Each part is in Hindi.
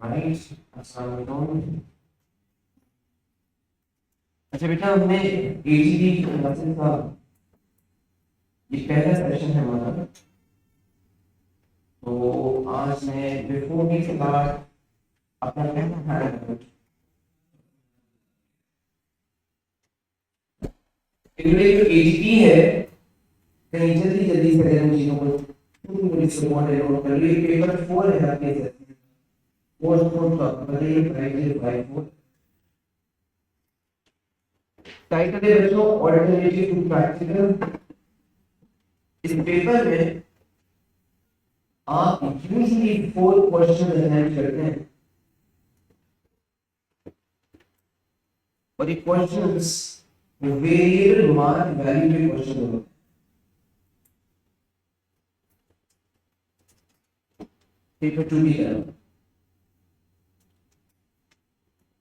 राइट। अस्सलाम वालेकुम। अच्छा बेटा, हमने एजीडी क्लासेस का ये पहला सेशन है हमारा। तो आज मैं बिफोर वी स्टार्ट अपना पहला हैंड जो एजीडी है, कहीं जल्दी जल्दी से इन चीजों को पूरी सपोर्ट नोट कर लिए। पेपर 4 है आपके सेशन, कोर्स कोर्स का बताइए प्राइवेट बाय 4। टाइटल है बच्चों ऑल्टरनेटिव टू प्रैक्टिकल। इस पेपर में आप यूजुअली 4 क्वेश्चन अटेम्प्ट करते हैं और ये क्वेश्चंस वेरिएबल मार्क वैल्यू के क्वेश्चन होते हैं। पेपर 2 भी है।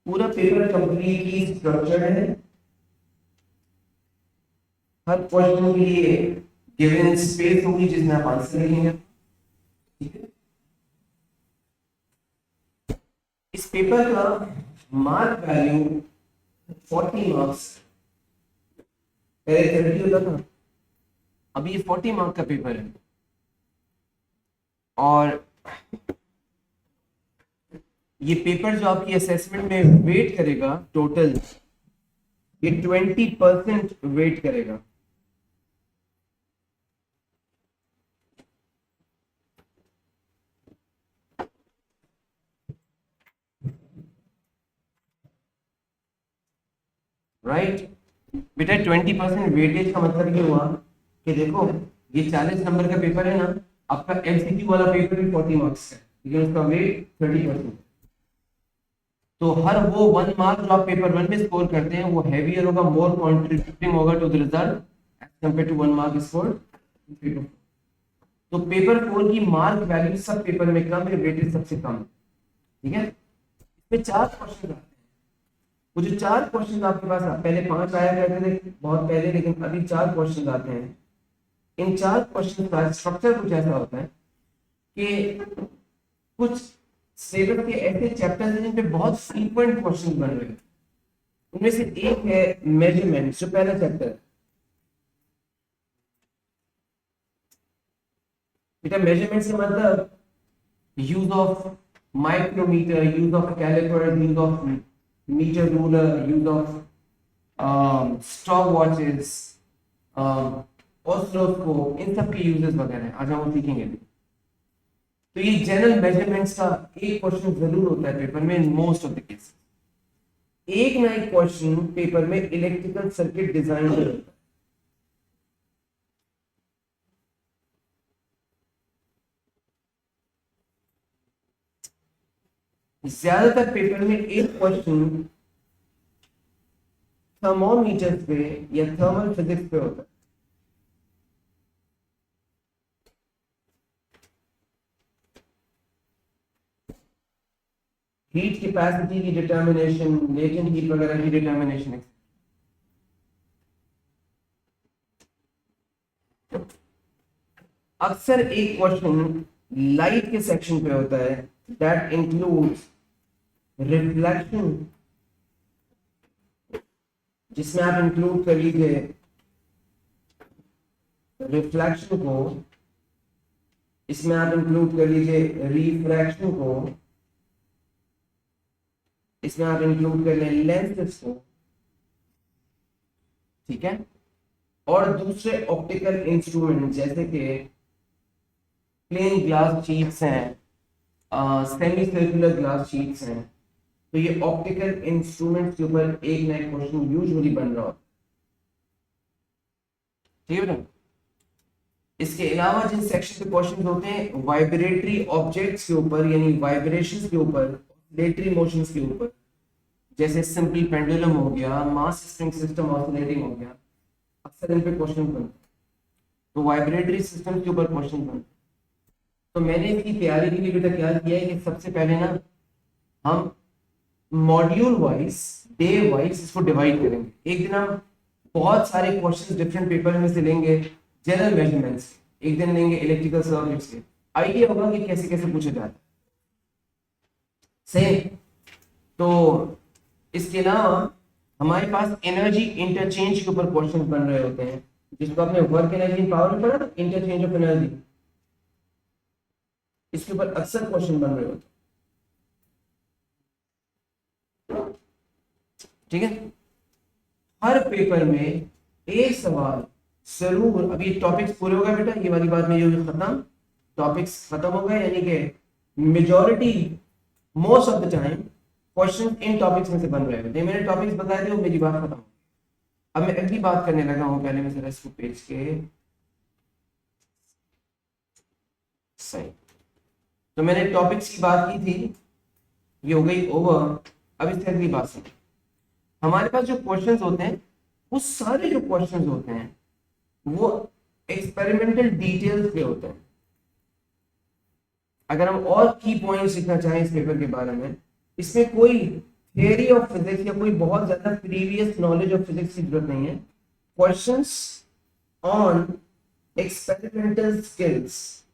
पूरा पेपर कंप्लीटली स्ट्रक्चर्ड है। हर क्वेश्चन के लिए गिवन स्पेस होगी जिसमें आप आंसर लिखेंगे। ठीक है। इस पेपर का मार्क वैल्यू 40 मार्क्स, पहले 30 होता था, अभी ये 40 मार्क का पेपर है। और ये पेपर जो आपकी असेसमेंट में वेट करेगा टोटल, ये 20% वेट करेगा। राइट बेटा, 20% वेटेज का मतलब ये हुआ कि देखो ये 40 नंबर का पेपर है ना, आपका एमसीक्यू वाला पेपर भी 40 मार्क्स है, लेकिन उसका वेट 30%। तो हर वो 1 मार्क जो आप पेपर 1 में स्कोर करते हैं वो हैवियर होगा, मोर कंट्रीब्यूटिंग होगा to the result as compare to 1 mark score in paper. तो पेपर 4 की मार्क वैल्यू सब पेपर में कम है, वेटेज सबसे कम है। ठीक है। इसमें 4 क्वेश्चन आते हैं। वो जो 4 क्वेश्चन आपके पास पहले 5 आया करते थे बहुत पहले, लेकिन अभी 4 क्वेश्चन आते हैं। इन 4 क्वेश्चन का स्ट्रक्चर कुछ ऐसा होता है कि कुछ सिलेबस के ऐसे चैप्टर्स हैं जिन पे बहुत फ्रीक्वेंट क्वेश्चन बन रहे हैं। उनमें से एक है मेजरमेंट, जो पहला चैप्टर है। बेटा मेजरमेंट से मतलब use of micrometer, use of calliper, use of metre ruler, use of stop watches, oscilloscope, इन सब के यूजेस वगैरह आज हम सीखेंगे। तो ये जनरल मेजरमेंट्स का एक क्वेश्चन जरूर होता है पेपर में in most of the case. एक ना एक क्वेश्चन पेपर में इलेक्ट्रिकल सर्किट डिजाइन होता है। ज्यादातर पेपर में एक क्वेश्चन थर्मोमीटर पे या थर्मल फिजिक्स पे होता है। हीट कैपेसिटी की डिटर्मिनेशन, लेटेंट हीट वगैरह की डिटर्मिनेशन। अक्सर एक क्वेश्चन लाइट के सेक्शन पे होता है, दैट इंक्लूड्स रिफ्लेक्शन, जिसमें आप इंक्लूड कर लीजिए रिफ्लेक्शन को, इसमें आप इंक्लूड कर लीजिए रिफ्रैक्शन को, इसमें आप इंक्लूड कर लें लेंसेज को। ठीक है। और दूसरे ऑप्टिकल इंस्ट्रूमेंट जैसे कि प्लेन ग्लास शीट्स हैं, सेमी सर्कुलर ग्लास शीट्स हैं। तो ये ऑप्टिकल इंस्ट्रूमेंट्स के ऊपर एक ना एक क्वेश्चन यूजुअली बन रहा होता है। ठीक है बेटा। इसके अलावा जिन सेक्शन के क्वेश्चन होते हैं वाइब्रेटरी ऑब्जेक्ट्स के ऊपर, यानी वाइब्रेशंस के ऊपर, ऑसिलेटरी मोशंस के ऊपर, जैसे सिंपल पेंडुलम हो गया, मास स्प्रिंग सिस्टम ऑसिलेटिंग हो गया, अक्सर इन पे क्वेश्चन बनते हैं। तो वाइब्रेटरी सिस्टम के ऊपर क्वेश्चन बनते हैं। तो मैंने इसकी तैयारी के लिए बेटा क्या किया है कि सबसे पहले ना हम मॉड्यूल वाइज, डे वाइज इसको डिवाइड करेंगे। एक दिन हम बहुत सारे क्वेश्चंस डिफरेंट पेपर में से लेंगे जनरल मेजरमेंट्स, एक दिन लेंगे इलेक्ट्रिकल सर्किट्स के। आइडिया होगा कि कैसे कैसे पूछे जाते हैं। सही। तो इसके अलावा हमारे पास एनर्जी इंटरचेंज के ऊपर क्वेश्चन बन रहे होते हैं, जिसको आपने वर्क एनर्जी पावर में पढ़ा ना, इंटरचेंज ऑफ एनर्जी, इसके ऊपर अक्सर क्वेश्चन बन रहे होते हैं। ठीक है, हर पेपर में एक सवाल जरूर, अभी टॉपिक्स पूरे हो गए बेटा, ये वाली बात में ये खत्म, टॉपिक्स खत्म हो गए, यानी कि majority most of the time question in topics में से बन रहे हैं। मैंने टॉपिक्स बताए थे, वो मेरी बात खत्म। अब मैं अगली बात करने लगा हूं, पहले मैं जरा इसको पेज के सही। तो मैंने टॉपिक्स की बात की थी, ये हो गई ओवर। अब इससे अगली बात सुनो, हमारे पास जो क्वेश्चंस होते हैं, वो सारे जो क्वेश्चंस होते हैं वो एक्सपेरिमेंटल डिटेल्स पे होते हैं। अगर हम और की पॉइंट्स लिखना चाहें इस पेपर के बारे में, इसमें कोई थियरी ऑफ फिजिक्स या कोई बहुत ज्यादा प्रीवियस नॉलेज ऑफ फिजिक्स की जरूरत नहीं है। क्वेश्चंस ऑन एक्सपेरिमेंटल स्किल्स,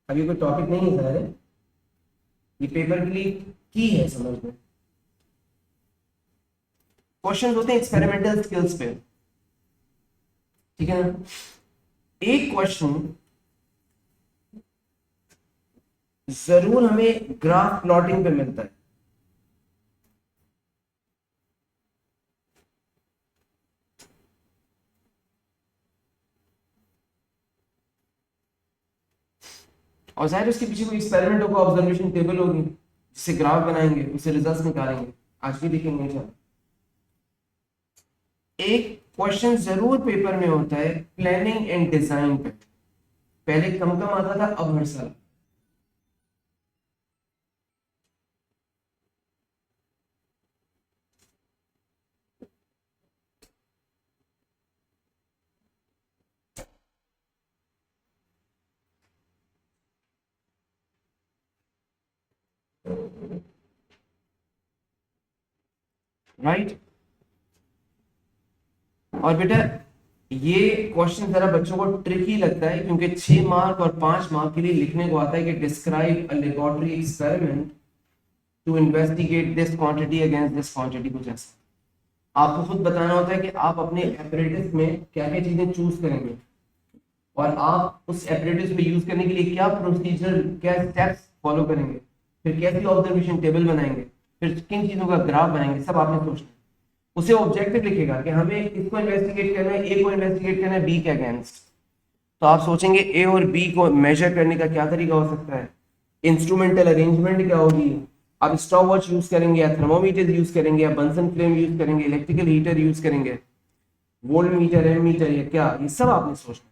अभी कोई टॉपिक नहीं है सर, ये पेपर के लिए की है समझ में। क्वेश्चंस होते हैं एक्सपेरिमेंटल स्किल्स पे, ठीक है ना। एक क्वेश्चन जरूर हमें ग्राफ प्लॉटिंग पे मिलता है। और शायद उसके पीछे कोई एक्सपेरिमेंट होगा, ऑब्जर्वेशन टेबल होगी, जिससे ग्राफ बनाएंगे, उससे रिजल्ट्स निकालेंगे, आज भी देखेंगे इंशाल्लाह। एक क्वेश्चन जरूर पेपर में होता है प्लानिंग एंड डिजाइन पे, पहले कम कम आता था, अब हर साल। राइट। और बेटा ये क्वेश्चन जरा बच्चों को ट्रिकी लगता है, क्योंकि 6 मार्क और 5 मार्क के लिए लिखने को आता है कि describe a laboratory experiment to investigate this quantity against this quantity, कुछ ऐसा। आपको खुद बताना होता है कि आप अपने एपरेटिस में क्या क्या चीजें चूज करेंगे, और आप उस एपरेटिस को यूज करने के लिए क्या प्रोसीजर, क्या स्टेप्स फॉलो करेंगे, फिर कैसी ऑब्जर्वेशन टेबल बनाएंगे, फिर किन चीजों का ग्राफ बनाएंगे, सब आपने सोचना है। उसे ऑब्जेक्टिव लिखेगा कि हमें इसको इन्वेस्टिगेट करना है, ए को इन्वेस्टिगेट करना है बी के अगेंस्ट। तो आप सोचेंगे ए और बी को मेजर करने का क्या तरीका हो सकता है, इंस्ट्रूमेंटल अरेंजमेंट क्या होगी, आप स्टॉप वॉच यूज करेंगे या थर्मोमीटर यूज करेंगे या बंसन फ्लेम यूज करेंगे, इलेक्ट्रिकल हीटर यूज करेंगे, वोल्ट मीटर, एम मीटर, या क्या, ये सब आपने सोचना है।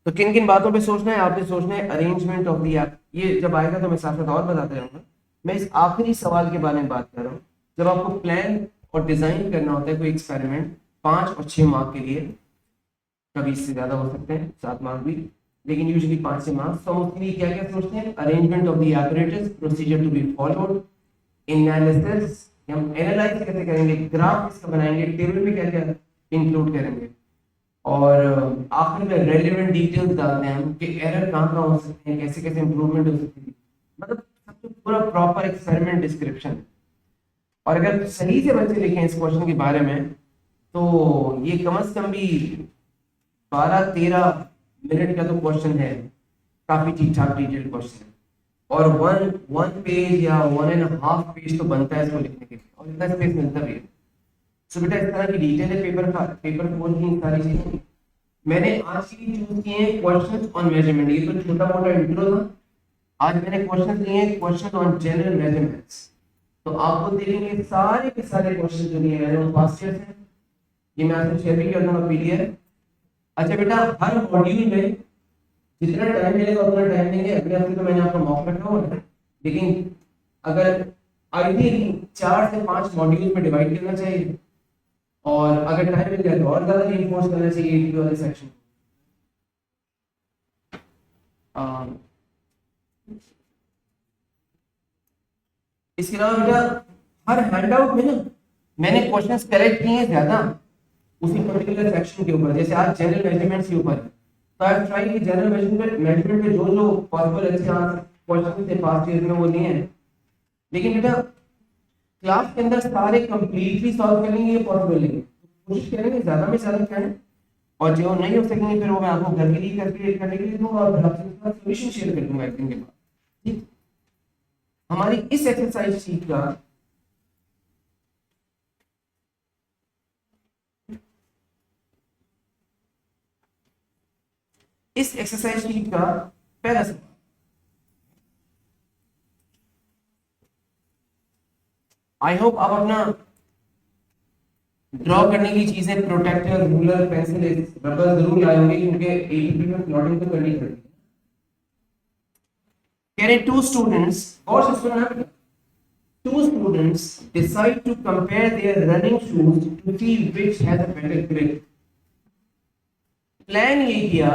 तो किन किन बातों पे सोचना है, आपने सोचना है अरेंजमेंट ऑफ दी ऐप। ये जब आएगा तो मैं साथ साथ और बताते रहूंगा। मैं इस आखिरी सवाल के बारे में बात कर रहा हूँ, जब आपको प्लान और डिजाइन करना होता है कोई एक्सपेरिमेंट 5 और 6 मार्क के लिए, कभी इससे ज्यादा हो सकते हैं 7 मार्क भी, लेकिन यूजुअली 5 से मार्क्स। तो हम उसके लिए क्या क्या सोचते हैं, arrangement of the apparatus, procedure to be followed, analysis, हम एनालाइज कैसे करेंगे, ग्राफ किसका बनाएंगे, टेबल में क्या क्या इंक्लूड करेंगे, और आखिर में रेलेवेंट डिटेल्स डालते हैं हम कि एरर कहाँ कहाँ हो सकते हैं, कैसे कैसे इंप्रूवमेंट हो सकती है, मतलब सबसे पूरा प्रॉपर एक्सपेरिमेंट डिस्क्रिप्शन। और अगर सही से बच्चे लिखें इस क्वेश्चन के बारे में, तो ये कम से कम भी 12-13 मिनट का तो क्वेश्चन है, काफी ठीक ठाक डिटेल्ड क्वेश्चन है, और वन पेज या 1.5 पेज तो बनता है इसको लिखने के लिए, और इतना स्पेस मिलता भी है। सो बेटा इस तरह की डिटेल है पेपर 4 की सारी चीजें। मैंने आज के लिए चूज किए हैं क्वेश्चंस ऑन मेजरमेंट, ये तो छोटा मोटा इंट्रो था। आज मैंने क्वेश्चंस लिए हैं क्वेश्चंस ऑन जनरल मेजरमेंट्स। तो आपको देखेंगे सारे के सारे क्वेश्चन जो दिए हैं वो पास्ट ईयर से, ये मैं आपसे शेयर भी कर दूंगा पीडीएफ। अच्छा बेटा, हर मॉड्यूल में जितना टाइम मिलेगा उतना टाइम देंगे। अगले हफ्ते तो मैंने आपको मॉक रखा हुआ है, लेकिन अगर आइडियली 4 से 5 मॉड्यूल में डिवाइड करना चाहिए, और अगर टाइम मिल जाए तो और ज्यादा रीइंफोर्स करना चाहिए एक वाले सेक्शन। इसके अलावा बेटा हर हैंडआउट में ना मैंने क्वेश्चंस करेक्ट किए हैं ज्यादा उसी पर्टिकुलर सेक्शन के ऊपर, जैसे आज जनरल मेजरमेंट्स के ऊपर, तो आई ट्राई कि जनरल मेजरमेंट में जो जो पॉसिबल अच्छे क्वेश्चन थे पास्ट ईयर में वो लिए हैं। लेकिन बेटा क्लास के अंदर सारे कंप्लीटली सॉल्व करेंगे ये पॉसिबल नहीं है, कोशिश करेंगे ज्यादा में ज्यादा करें, और जो नहीं हो सकेंगे फिर वो मैं आपको घर के लिए करके करने के लिए दूंगा और फिर आपके साथ सॉल्यूशन शेयर कर दूंगा एक दिन के बाद। ठीक, हमारी इस एक्सरसाइज शीट का पहला सवाल, आई होप आप अपना ड्रॉ करने की चीजें प्रोटेक्टर, रूलर, पेंसिल, रबर जरूर लाए होंगे क्योंकि एबीपी में प्लॉटिंग तो करनी पड़ती है। कह रहे टू स्टूडेंट्स, और से सुनना, two students decide to compare their running shoes to see which has a better grip. Plan ये किया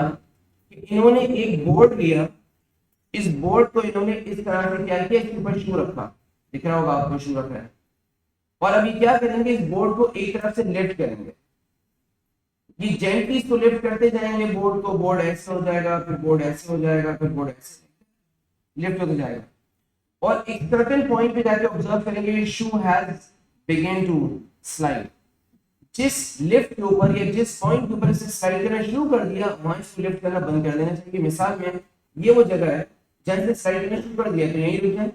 कि इन्होंने एक बोर्ड लिया, इस बोर्ड को इन्होंने इस तरह से क्या किया, इसके ऊपर शू रखा, दिख रहा होगा आपको शू रखा है, और अभी क्या करेंगे, इस बोर्ड को एक तरफ से लिफ्ट करेंगे, ये जेंटली इसको लिफ्ट करते जाएंगे बोर्ड को, बोर्ड ऐसे हो जाएगा, फिर बोर्ड ऐसे हो जाएगा, फिर बोर्ड ऐसे लिफ्ट होते जाएगा, और एक सर्टेन पॉइंट पे जाके ऑब्जर्व करेंगे शू हैज बिगन टू स्लाइड। जिस लिफ्ट के ऊपर या जिस पॉइंट के ऊपर इसे स्लाइड करना शुरू कर दिया वहां इसको लिफ्ट करना बंद कर देना चाहिए। मिसाल में ये वो जगह है जहां से स्लाइड करना शुरू कर दिया तो यहीं रुक जाए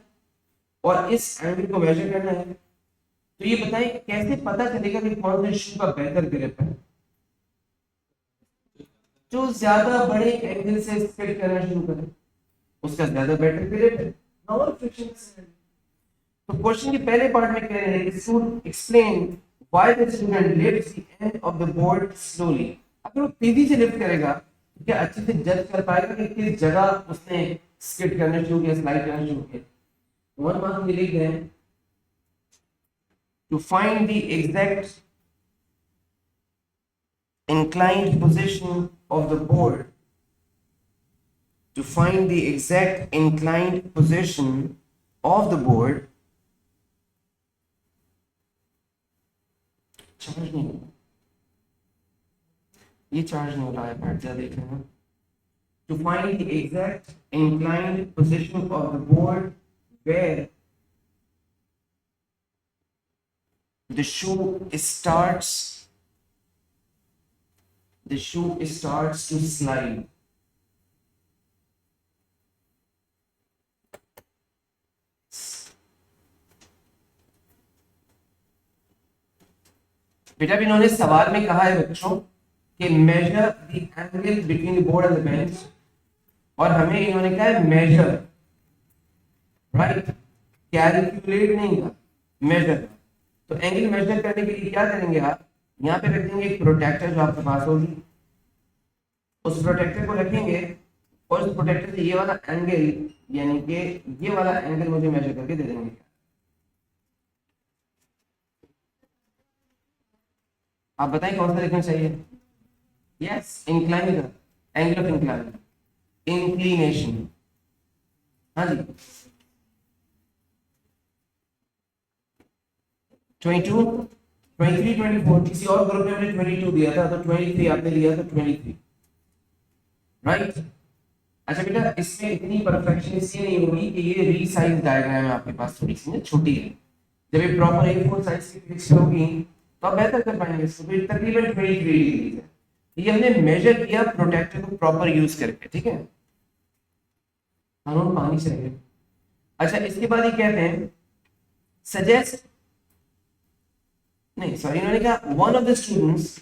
और इस एंगल को मेजर करना है। तो ये बताएं कैसे पता चलेगा कि कौन से शू का बेहतर ग्रिप है? जो ज्यादा बड़े एंगल से स्किड करना शुरू करे उसका ज्यादा बेटर ग्रिप है, नॉर्मल फ्रिक्शन। तो क्वेश्चन के पहले पार्ट में कह रहे हैं कि should explain why the student lifts the end of the board slowly. अगर वो तेजी से लिफ्ट करेगा तो क्या अच्छे से जज कर पाएगा कि किस जगह उसने स्किड करना शुरू किया, स्लाइड करना शुरू किया। 1 मार्क लिख रहे हैं to find the exact inclined position of the board, to find the exact inclined position of the board, charge नहीं हो, ये चार्ज नहीं हो रहा है, बैठ जा देख लेना। To find the exact inclined position of the board where the shoe starts to slide. बेटा भी इन्होंने सवाल में कहा है बच्चों कि measure the angle between the board and the bench, और हमें इन्होंने कहा है मेजर, राइट, कैलकुलेट नहीं का, मेजर। तो एंगल मेजर करने के लिए क्या करेंगे आप, यहाँ पे रख देंगे एक प्रोटेक्टर जो आपके पास होगी, उस प्रोटेक्टर को रखेंगे और उस प्रोटेक्टर से ये वाला एंगल यानी कि ये वाला एंगल मुझे मेजर करके दे देंगे। आप बताएं कौन सा लिखना चाहिए? Yes, incline, angle of incline, inclination. हाँ जी, 22, 23, 24, किसी और ग्रुप में हमने 22 दिया था तो 23 आपने लिया तो 23, राइट। अच्छा बेटा इसमें इतनी परफेक्शन इसलिए नहीं होगी कि ये रीसाइज डायग्राम है आपके पास थोड़ी सी छोटी है, जब ये प्रॉपर A4 साइज की पिक्चर होगी तो आप बेहतर कर पाएंगे इसको। तो तकरीबन 23 डिग्री है, ये हमने मेजर किया प्रोटेक्टर को प्रॉपर यूज करके, ठीक है। हम पानी से रहेंगे। अच्छा इसके बाद ये कहते हैं सजेस्ट, नहीं सॉरी, इन्होंने कहा one of the students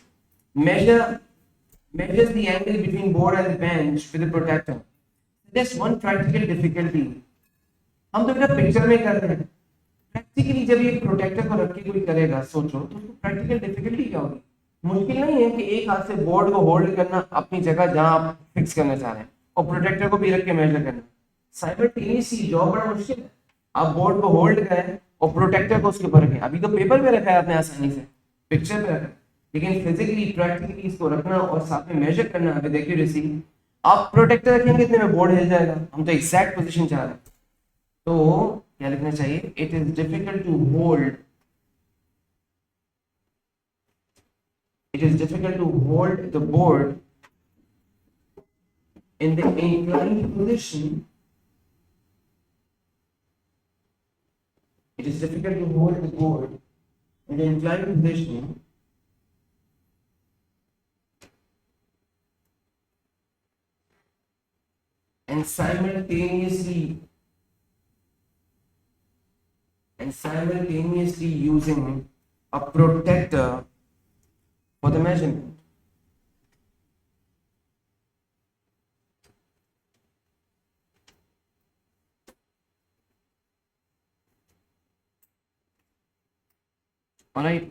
measures the angle between board and the bench with a protector. Just one practical difficulty. हम तो बेटा पिक्चर में कर रहे हैं, प्रैक्टिकली जब ये प्रोटेक्टर को रख के कोई करेगा सोचो तो उसको प्रैक्टिकल डिफिकल्टी क्या होगी? मुश्किल नहीं है कि एक हाथ से बोर्ड को होल्ड करना अपनी जगह जहां आप फिक्स करना चाह रहे हैं और प्रोटेक्टर को भी रख के मेजर करना। साइमल्टेनियसली जॉब बड़ा मुश्किल है। आप बोर्ड को होल्ड करें और प्रोटेक्टर को उसके ऊपर रखें। अभी तो पेपर पे रखा है आपने आसानी से, पिक्चर पे रखा है, लेकिन फिजिकली प्रैक्टिकली इसको रखना और साथ में मेजर करना विद एक्यूरेसी। आप प्रोटेक्टर रखेंगे इतने में बोर्ड हिल जाएगा, हम तो एग्जैक्ट पोजीशन चाह रहे हैं। तो क्या लिखना चाहिए? It is difficult to hold, it is difficult to hold the board in the inclined position It is difficult to hold the board in the inclined position and simultaneously using a protector for the measurement. Alright.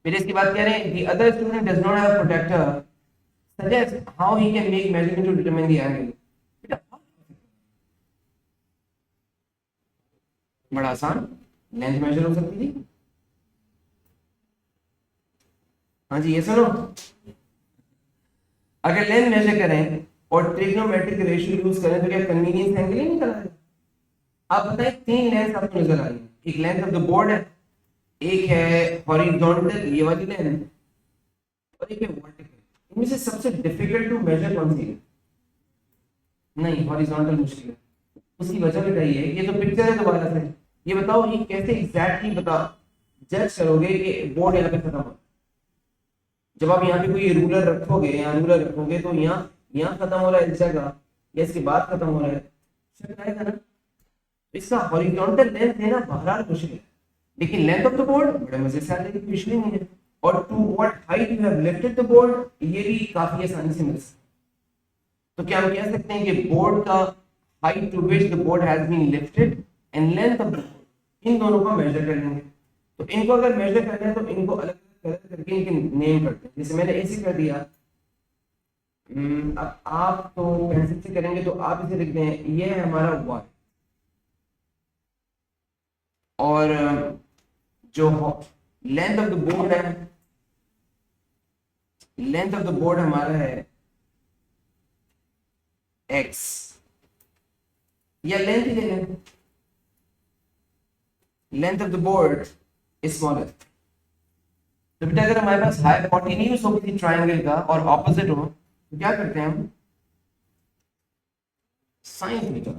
फिर इसके बाद कह रहे हैं the other student does not have a protector. Suggest how he can make measurement to determine the angle. बेटा बड़ा आसान, लेंथ मेजर हो सकती थी। हाँ जी, ये सुनो, अगर लेंथ मेजर करें और ट्रिग्नोमेट्रिक रेशियो यूज करें तो क्या कन्वीनियंस एंगल ही निकल आएगा। आप बताएं, तीन लेंथ आपको नजर आ रही है, एक लेंथ ऑफ द बोर्ड है, एक है हॉरिजॉन्टल ये वाली लेंथ, और एक है वर्टिकल। इनमें से सबसे डिफिकल्ट टू मेजर कौन सी है? नहीं, हॉरिजॉन्टल मुश्किल है। उसकी वजह बताइए, ये तो पिक्चर है दोबारा से, ये बताओ ये कैसे एग्जैक्टली बताओ जज करोगे कि बोर्ड यहाँ पे खत्म हो। जब आप यहाँ पे कोई रूलर रखोगे, यहाँ रूलर रखोगे तो यहाँ खत्म हो रहा है इस जगह, या इसके बाद खत्म हो रहा है, शक आएगा ना। इसका हॉरिजॉन्टल लेंथ देना बहरहाल मुश्किल है, लेकिन लेंथ ऑफ द बोर्ड बड़े मजे से आ जाएगी, कुछ भी नहीं है। और to what height you have lifted the board, ये भी काफी आसानी से मिल सकता है। तो क्या हम कह सकते हैं कि बोर्ड का height to which the board has been lifted and length of the board, इन दोनों का मेजर कर लेंगे। तो इनको अगर मेजर करना है तो इनको अलग अलग कलर करके इनके नेम करते हैं। जैसे मैंने ऐसे कर दिया, अब आप तो पेंसिल से करेंगे तो आप इसे लिख दें, ये है हमारा वाई, और जो लेंथ ऑफ द बोर्ड है, लेंथ ऑफ द बोर्ड हमारा है एक्स, या लेंथ ही ले लें, length of the board smaller. तो बेटा अगर हमारे पास हाइपोटेन्यूज हो किसी ट्रायंगल का और ऑपोजिट हो तो क्या करते हैं हम? Sine theta.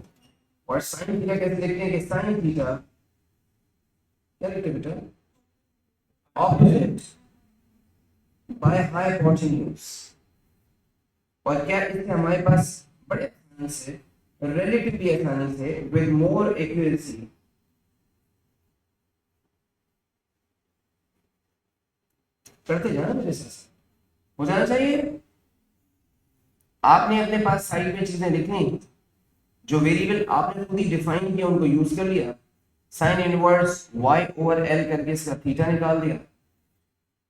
और साइन थीटा कैसे लिखते हैं कि साइन थीटा क्या लिखते हैं बेटा? Opposite by hypotenuse. और क्या इससे हमारे पास बड़े आसानी से, रिलेटिवली आसानी से, विद मोर एक्यूरेसी करते जाना, मेरे साथ हो जाना चाहिए। आपने अपने पास साइड में चीजें लिखनी, जो वेरिएबल आपने खुद ही डिफाइन किया उनको यूज कर लिया, sine inverse y over l करके इसका थीटा निकाल दिया।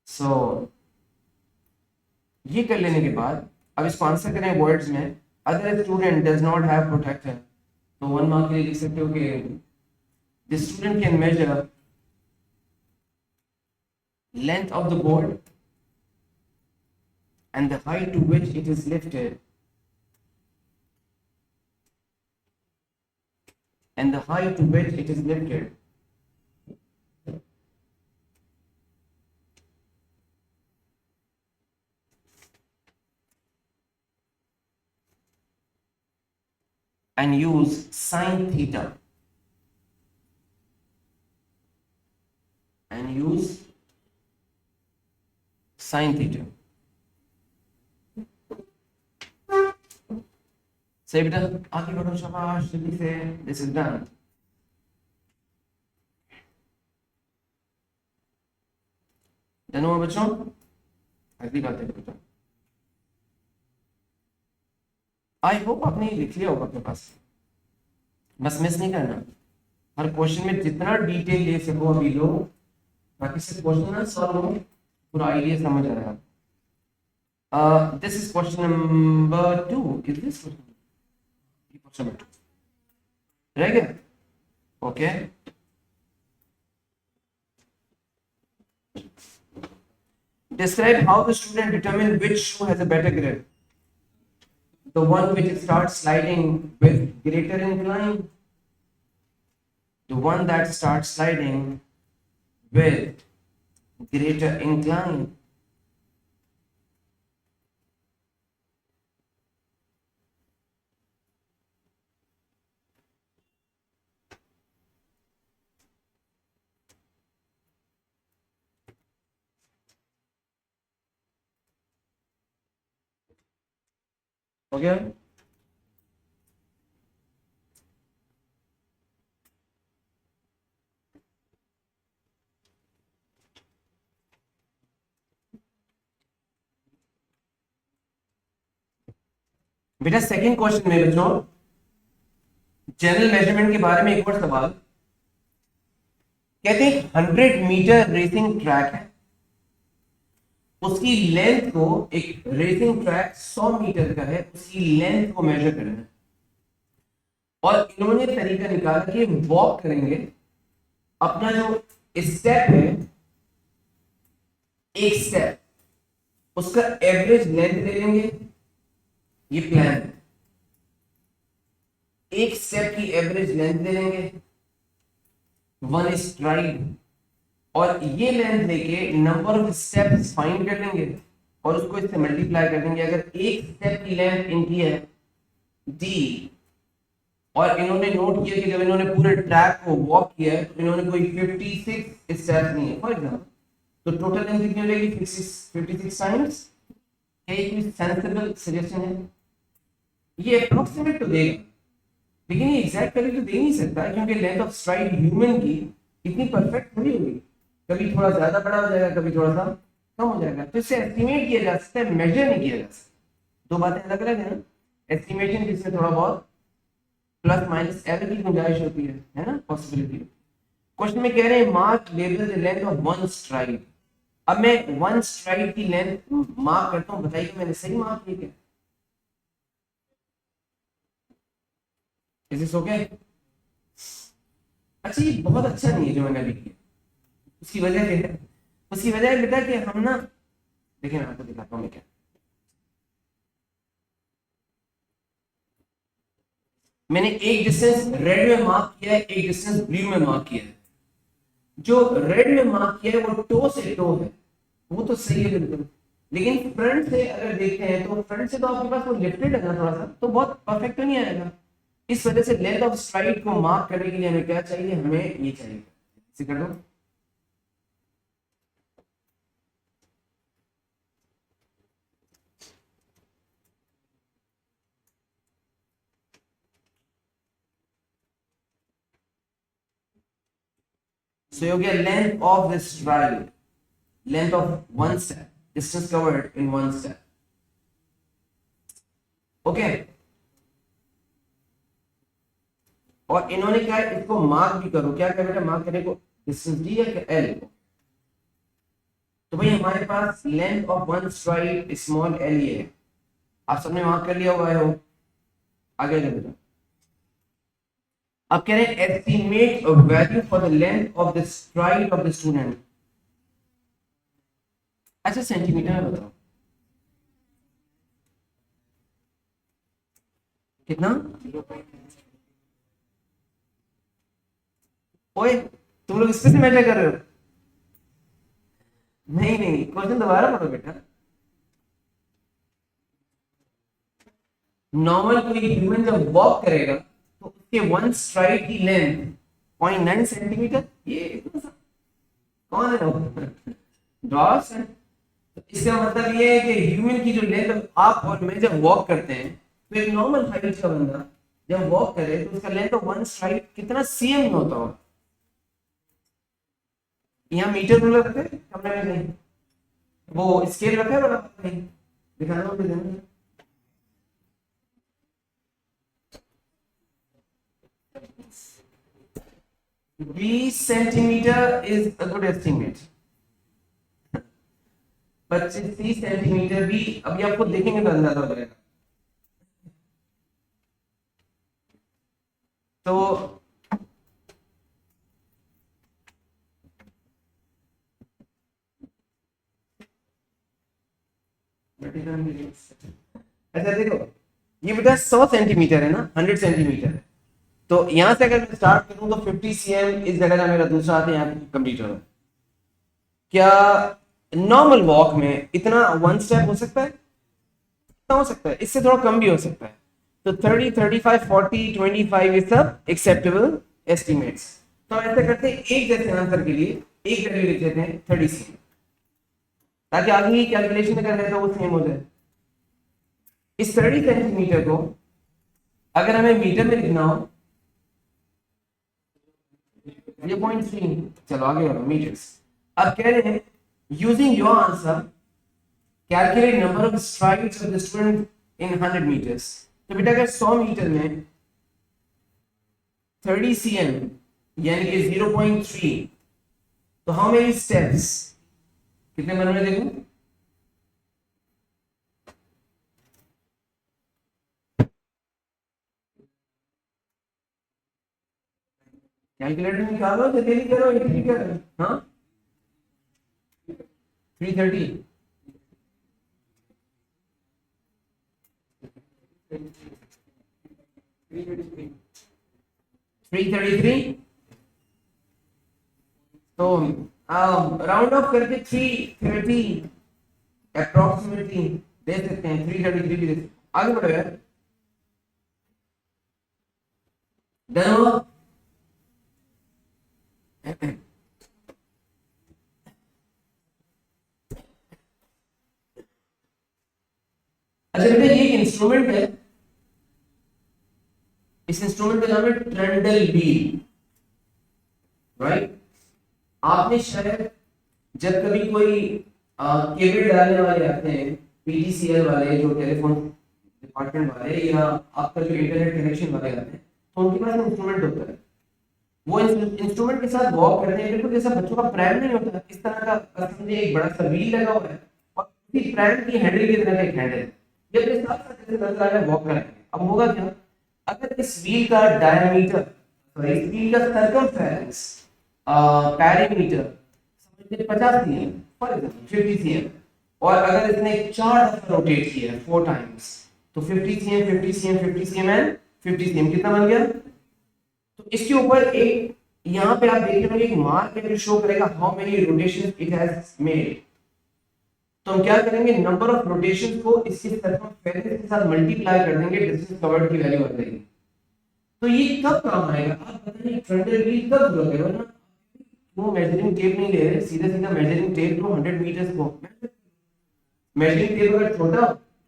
सो ये कर लेने के बाद अब इसको आंसर करें वर्ड्स में। Other student does not have protractor, तो 1 मार्क के लिए लिख सकते हो कि the student can measure length of the board and the height to which it is lifted, and the height to which it is lifted and use sine theta, and use sine theta। सही बेटा, आगे बढ़ो, शाबाश, जल्दी से। This is done. डन हुआ बच्चों? अगली बात है बेटा, आई होप आपने लिख लिया होगा अपने पास, बस मिस नहीं करना। हर क्वेश्चन में जितना डिटेल ले सको अभी लो, बाकी से क्वेश्चन ना सॉल्व हो, पूरा आइडिया समझ आ रहा है। This is question number 2। Is this question number 2 रह गया? Okay. Describe how the student determine which shoe has a better grip. The one which starts sliding with greater incline, the one that starts sliding with greater incline, हो गया? बेटा सेकंड क्वेश्चन में बच्चों जनरल मेजरमेंट के बारे में एक और सवाल। कहते हैं 100 मीटर रेसिंग ट्रैक है, उसकी लेंथ को, एक रेसिंग ट्रैक 100 मीटर का है, उसकी लेंथ को मेजर करना है और इन्होंने तरीका निकाला कि वॉक करेंगे, अपना जो स्टेप है, एक स्टेप उसका एवरेज लेंथ ले लेंगे, ये प्लान है, एक स्टेप की एवरेज लेंथ ले लेंगे, वन स्ट्राइड, और ये लेंथ लेके नंबर ऑफ स्टेप्स फाइंड कर लेंगे और उसको इससे मल्टीप्लाई कर देंगे। अगर एक स्टेप की लेंथ इनकी है डी और इन्होंने नोट किया कि जब इन्होंने पूरे ट्रैक को वॉक किया है तो इन्होंने कोई 56 स्टेप्स नहीं है फॉर एग्जांपल, तो टोटल लेंथ कितनी हो जाएगी? 56 टाइम्स। एक सेंसिबल सजेशन है, ये अप्रोक्सीमेट तो देगा लेकिन ये एग्जैक्ट वैल्यू तो दे नहीं सकता क्योंकि लेंथ ऑफ स्ट्राइड ह्यूमन की इतनी परफेक्ट थोड़ी होगी, कभी थोड़ा ज्यादा बड़ा हो जाएगा, कभी थोड़ा सा कम हो जाएगा, तो इससे एस्टिमेट किया जा सकता है, मेजर नहीं किया जा सकता। दो बातें अलग अलग है ना, एस्टिमेशन जिसमें थोड़ा बहुत प्लस माइनस एरर की गुंजाइश होती है ना, पॉसिबिलिटी। क्वेश्चन में कह रहे हैं mark level the length of one STRIDE. अब मैं वन स्ट्राइड की लेंथ मार्क करता हूं, बताइए मैंने सही मार्क किया क्या? Is this okay? अच्छा ये बहुत अच्छा नहीं है जो मैंने अभी किया, उसकी वजह क्या है? उसकी वजह है बेटा कि हम ना, देखिए मैं आपको दिखाता हूँ मैं क्या, मैंने एक डिस्टेंस रेड में मार्क किया है, एक डिस्टेंस ब्लू में मार्क किया है। जो रेड में मार्क किया है वो टो से टो है, वो तो सही है बिल्कुल, लेकिन फ्रंट से अगर देखते हैं तो फ्रंट से तो आपके पास वो लिफ्टेड है ना थोड़ा सा, तो बहुत परफेक्ट तो नहीं आएगा। इस वजह से लेंथ ऑफ स्ट्राइड को मार्क करने के लिए हमें क्या चाहिए? हमें ये चाहिए, इसे कर दो। So you get length of this stride, length of one step, distance covered in one step. Okay. और इन्होंने क्या है, इसको मार्क भी करो, क्या क्या बेटा मार्क करने को? डिस्टेंस डी या एल को। तो भाई हमारे पास length of one stride small L ये है, आप सबने मार्क कर लिया हुआ है वो, आगे बेटा। अब कह रहे हैं estimate value for the length of the STRIDE of the student. अच्छा सेंटीमीटर में बताओ कितना? ओए तुम लोग इससे मेजर कर रहे हो? नहीं नहीं, क्वेश्चन दोबारा पढ़ो बेटा। नॉर्मल कोई ह्यूमन जब वॉक करेगा तो उसके वन स्ट्राइड की लेंथ 0.9 सेंटीमीटर, ये कौन है वो? डॉग्स है। तो इसका मतलब ये है कि ह्यूमन की जो लेंथ, आप और मैं जब वॉक करते हैं तो एक नॉर्मल हाइट का बंदा जब वॉक करे तो उसका लेंथ ऑफ वन स्ट्राइड कितना सीएम में होता होगा? यहाँ मीटर रूलर रखे कमरे में? नहीं, वो स्केल रखा है बड़ा? नहीं, दिखाना मुझे देना। 20 centimetre is a good estimate. 25-30 centimetre भी अभी आपको देखेंगे तो अंदाजा हो जाएगा। तो अच्छा देखो, ये बेटा 100 सेंटीमीटर है ना, 100 सेंटीमीटर है, तो यहां से अगर मैं स्टार्ट करूं तो 50 cm इस जगह मेरा दूसरा हाथ यहाँ कंप्लीट होगा। क्या नॉर्मल वॉक में इतना वन स्टेप हो सकता है? इतना हो सकता है, इससे थोड़ा कम भी हो सकता है। तो 30, 35, 40, 25 ये सब एक्सेप्टेबल एस्टिमेट्स। तो ऐसे करते हैं, एक जैसे आंसर के लिए एक वैल्यू लिख देते हैं 30 cm, ताकि आगे की कैलकुलेशन अगर है तो वो सेम हो जाए। इस 30 सेंटीमीटर को अगर हमें मीटर में लिखना हो, ये 0.3, चलो आगे बढ़ो मीटर्स। अब कह रहे हैं using your answer calculate number of strides of the student in 100 metres. तो बेटा अगर 100 मीटर में 30 cm यानी कि 0.3, तो हाउ मेनी स्टेप्स, कितने बन रहे देखो, कैलकुलेटर निकालो, जल्दी करो, ये करो, हाँ 330, 333, तो राउंड ऑफ करके 330 अप्रोक्सीमेटली दे सकते हैं, 333 भी दे सकते हैं। आगे बढ़ो यार, डन हुआ। अच्छा बेटा ये एक इंस्ट्रूमेंट है, इस इंस्ट्रूमेंट का नाम है ट्रेंडल व्हील, राइट। आपने शायद जब कभी कोई केबल डालने वाले आते हैं, पीटीसीएल वाले, जो टेलीफोन डिपार्टमेंट वाले, या आपका जो इंटरनेट कनेक्शन वाले आते हैं, तो उनके पास इंस्ट्रूमेंट होता है। वो इंस्ट्रूमेंट के साथ वॉक करते हैं, बिल्कुल जैसा बच्चों का प्रैम नहीं होता, इस तरह का समझिए एक बड़ा सा व्हील लगा हुआ है और उसी प्रैम की हैंडल की तरह एक हैंडल है, ये अपने साथ साथ जैसे नजर आ रहा है वॉक कर रहे हैं। अब होगा क्या, अगर इस व्हील का डायमीटर, सॉरी इस व्हील का सर्कमफेरेंस, पेरीमीटर समझिए 50 cm, फॉर एग्जांपल 50 cm, और अगर इसने 4 दफा रोटेट किया है 4 टाइम्स, तो 50 cm 50 cm 50 cm and 50 cm कितना बन गया। तो इसके ऊपर एक यहाँ पे आप देख रहे हो एक मार्क है जो शो करेगा how many rotations it has made. तो हम क्या करेंगे, नंबर ऑफ रोटेशंस को इसके सर्कमफेरेंस के साथ मल्टीप्लाई कर देंगे, डिस्टेंस कवर्ड की वैल्यू आ जाएगी। तो ये कब काम आएगा, आप बताइए, ट्रेंडल व्हील कब जरूरत है, वरना वो मेजरिंग टेप नहीं ले रहे, सीधा सीधा मेजरिंग टेप लो 100 मीटर्स को, मेजरिंग टेप अगर छोटा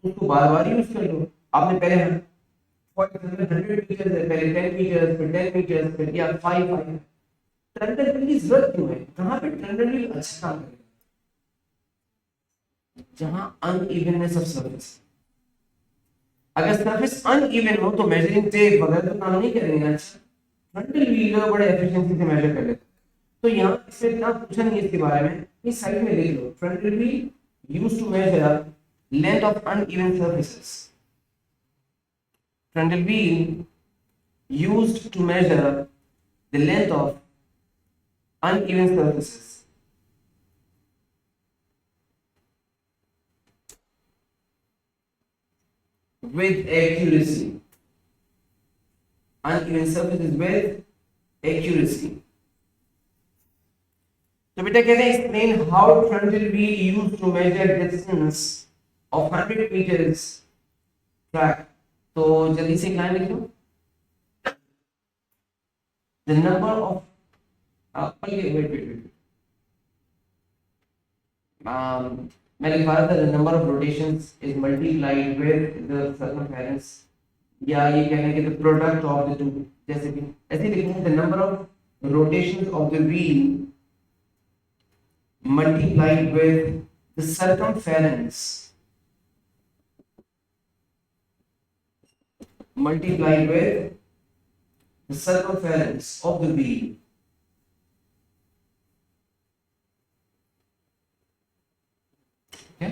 उसको बार बार यूज कर लो। आपने पहले फॉर एग्जांपल 100 मीटर्स है, पहले 10 मीटर्स, फिर 10 मीटर्स, फिर या 5 ट्रेंडल व्हील की जरूरत क्यों है, कहां पे ट्रेंडल व्हील अच्छा काम करेगा, जहां अनइवननेस ऑफ सरफेस। अगर सरफेस अनइवन हो तो मेजरिंग टेप वगैरह तो काम नहीं करेंगे। अच्छा ट्रेंडल व्हील बड़े एफिशिएंसी से मेजर कर लेते। तो यहाँ इसमें इतना पूछा नहीं इसके बारे में, इस साइड में देख लो, trundle wheel used to measure length of uneven surfaces. Trundle wheel used to measure the length of uneven surfaces. With accuracy. Uneven surfaces with accuracy. तो बेटा कहते हैं explain how trunnion wheel used to measure distance of 100 meters track. तो जल्दी से एक लाइन लिख लो, the number of wait. मैं लिख रहा था the number of rotations is multiplied with the circumference, या ये कहने के the product of the two, जैसे कि ऐसे लिखना, the number of rotations of the wheel multiplied with the circumference multiplied with the circumference of the wheel. Okay?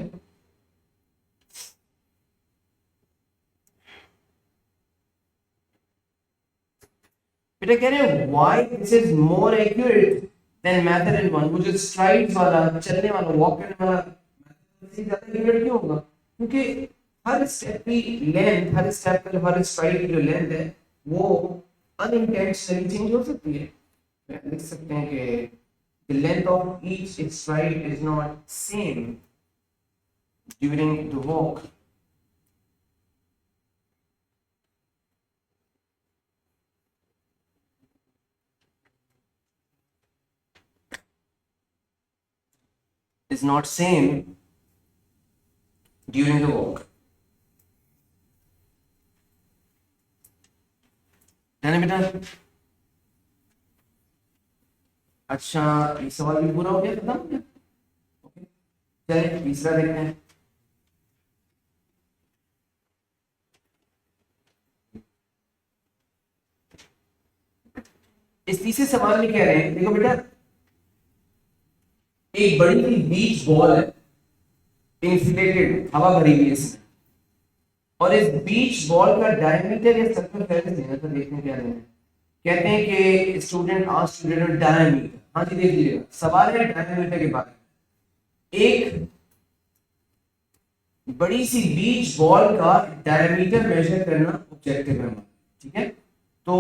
बेटा कह रहे हैं why this is more accurate than method in one, वो जो स्ट्राइड्स वाला, चलने वाला, वॉक करने वाला इससे ज्यादा एक्यूरेट क्यों होगा, क्योंकि हर स्टेप की लेंथ, हर स्टेप का, हर स्ट्राइड की जो लेंथ है वो अनइंटेंशनली चेंज हो सकती है। लिख सकते हैं कि the length of each stride is not same during the walk. Is not same during the walk. है ना बेटा? अच्छा, ये सवाल भी पूरा हो गया, खत्म हो गया। ओके, चलिए तीसरा देखते हैं। इस तीसरे सवाल में कह रहे हैं, देखो बेटा, एक बड़ी सी बीच बॉल है, इंसुलेटेड, हवा भरी हुई है इसमें, और इस बीच बॉल का डायमीटर या सर्कमफेरेंस देना था, देखने क्या देना है। कहते हैं कि स्टूडेंट आज स्टूडेंट डायमीटर, हाँ जी देख लीजिएगा, सवाल है डायमीटर के बारे में। एक बड़ी सी बीच बॉल का डायमीटर मेजर करना ऑब्जेक्टिव है हमारा, ठीक है। तो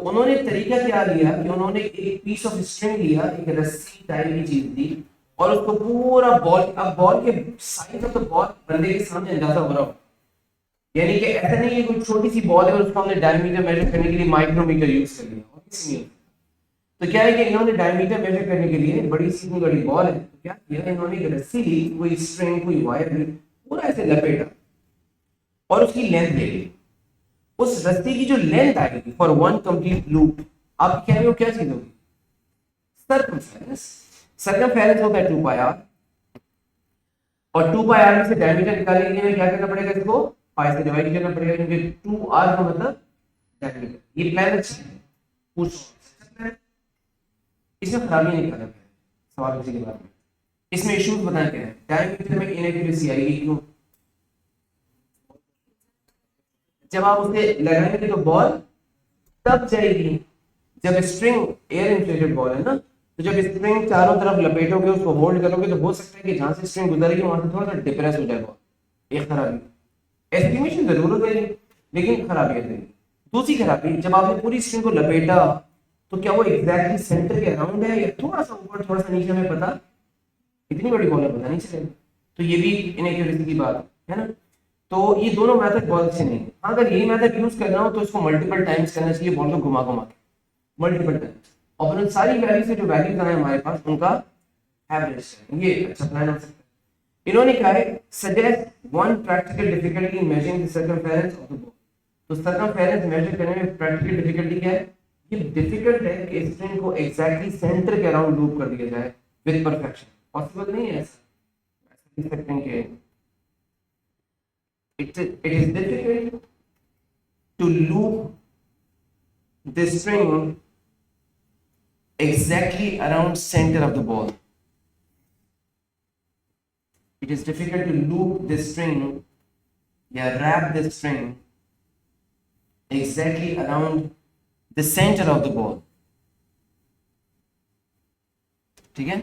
उन्होंने तरीका क्या लिया कि उन्होंने एक पीस ऑफ स्ट्रिंग लिया, एक रस्सी टाइप की चीज दी, और उसको पूरा बॉल, अब बॉल के साइज ऑफ द बॉल बंदे के सामने अंदाजा हो रहा हो, यानी कि ऐसा नहीं है कोई छोटी सी बॉल है और उसको हमने डायमीटर मेजर करने के लिए माइक्रोमीटर यूज कर लिया, इसलिए तो क्या है कि इन्होंने डायमीटर मेजर करने के लिए बड़ी सी बड़ी बॉल है, तो क्या किया इन्होंने, एक रस्सी ली, कोई स्ट्रिंग कोई वायर ली, पूरा ऐसे लपेटा और उसकी लेंथ ले ली। उस रस्सी की जो लेंथ आएगी फॉर वन कंप्लीट लूप, आप कह रहे हो क्या चीज होगी, सर्कमफेरेंस। सर्कमफेरेंस होता है 2 पाई आर, और 2 पाई आर में से डायमीटर निकालने के लिए क्या करना पड़ेगा, इसको पाई से डिवाइड करना पड़ेगा, क्योंकि 2 आर का मतलब डायमीटर। ये प्लान अच्छा है, पूछ इसमें खराबी नहीं करना है सवाल किसी के बारे में, इसमें इश्यूज बताएं क्या है। डायमीटर में इनएक्यूरेसी आएगी, क्यों? जब आप उसे लगाएंगे तो बॉल तब जाएगी जब स्ट्रिंग, एयर इन्फ्लेटेड बॉल है ना, तो जब स्ट्रिंग चारों तरफ लपेटोगे, उसको होल्ड करोगे, तो हो सकता है कि जहां से स्ट्रिंग गुजरेगी वहां से थोड़ा सा डिप्रेस हो जाए बॉल। एक खराबी, एस्टिमेशन जरूर हो जाएगी लेकिन खराबी आ जाएगी। दूसरी खराबी, जब आपने पूरी स्ट्रिंग को लपेटा तो क्या वो एग्जैक्टली सेंटर के अराउंड है या थोड़ा सा ऊपर थोड़ा सा नीचे, हमें पता, इतनी बड़ी बॉल है पता नहीं चलेगा, तो ये भी इनएक्यूरेसी की बात है ना। तो ये दोनों मेथड बहुत अच्छे नहीं है। हाँ, अगर यही मेथड यूज करना हो तो इसको मल्टीपल टाइम्स करना चाहिए, बॉल को घुमा घुमा के मल्टीपल टाइम्स, और फिर सारी वैल्यू से जो वैल्यूज आए हमारे पास उनका एवरेज, ये अच्छा प्लान हो सकता है। इन्होंने कहा है suggest one practical difficulty in measuring the circumference of the ball. तो सर्कमफेरेंस मेजर करने में प्रैक्टिकल डिफिकल्टी क्या है, ये डिफिकल्ट है कि स्ट्रिंग को एग्जैक्टली सेंटर के अराउंड लूप कर दिया जाए विद परफेक्शन, पॉसिबल नहीं है ऐसा। ऐसा कह सकते हैं कि it is difficult to loop the string exactly around center of the ball. It is difficult to loop the string, yeah, wrap the string exactly around the center of the ball. ठीक है?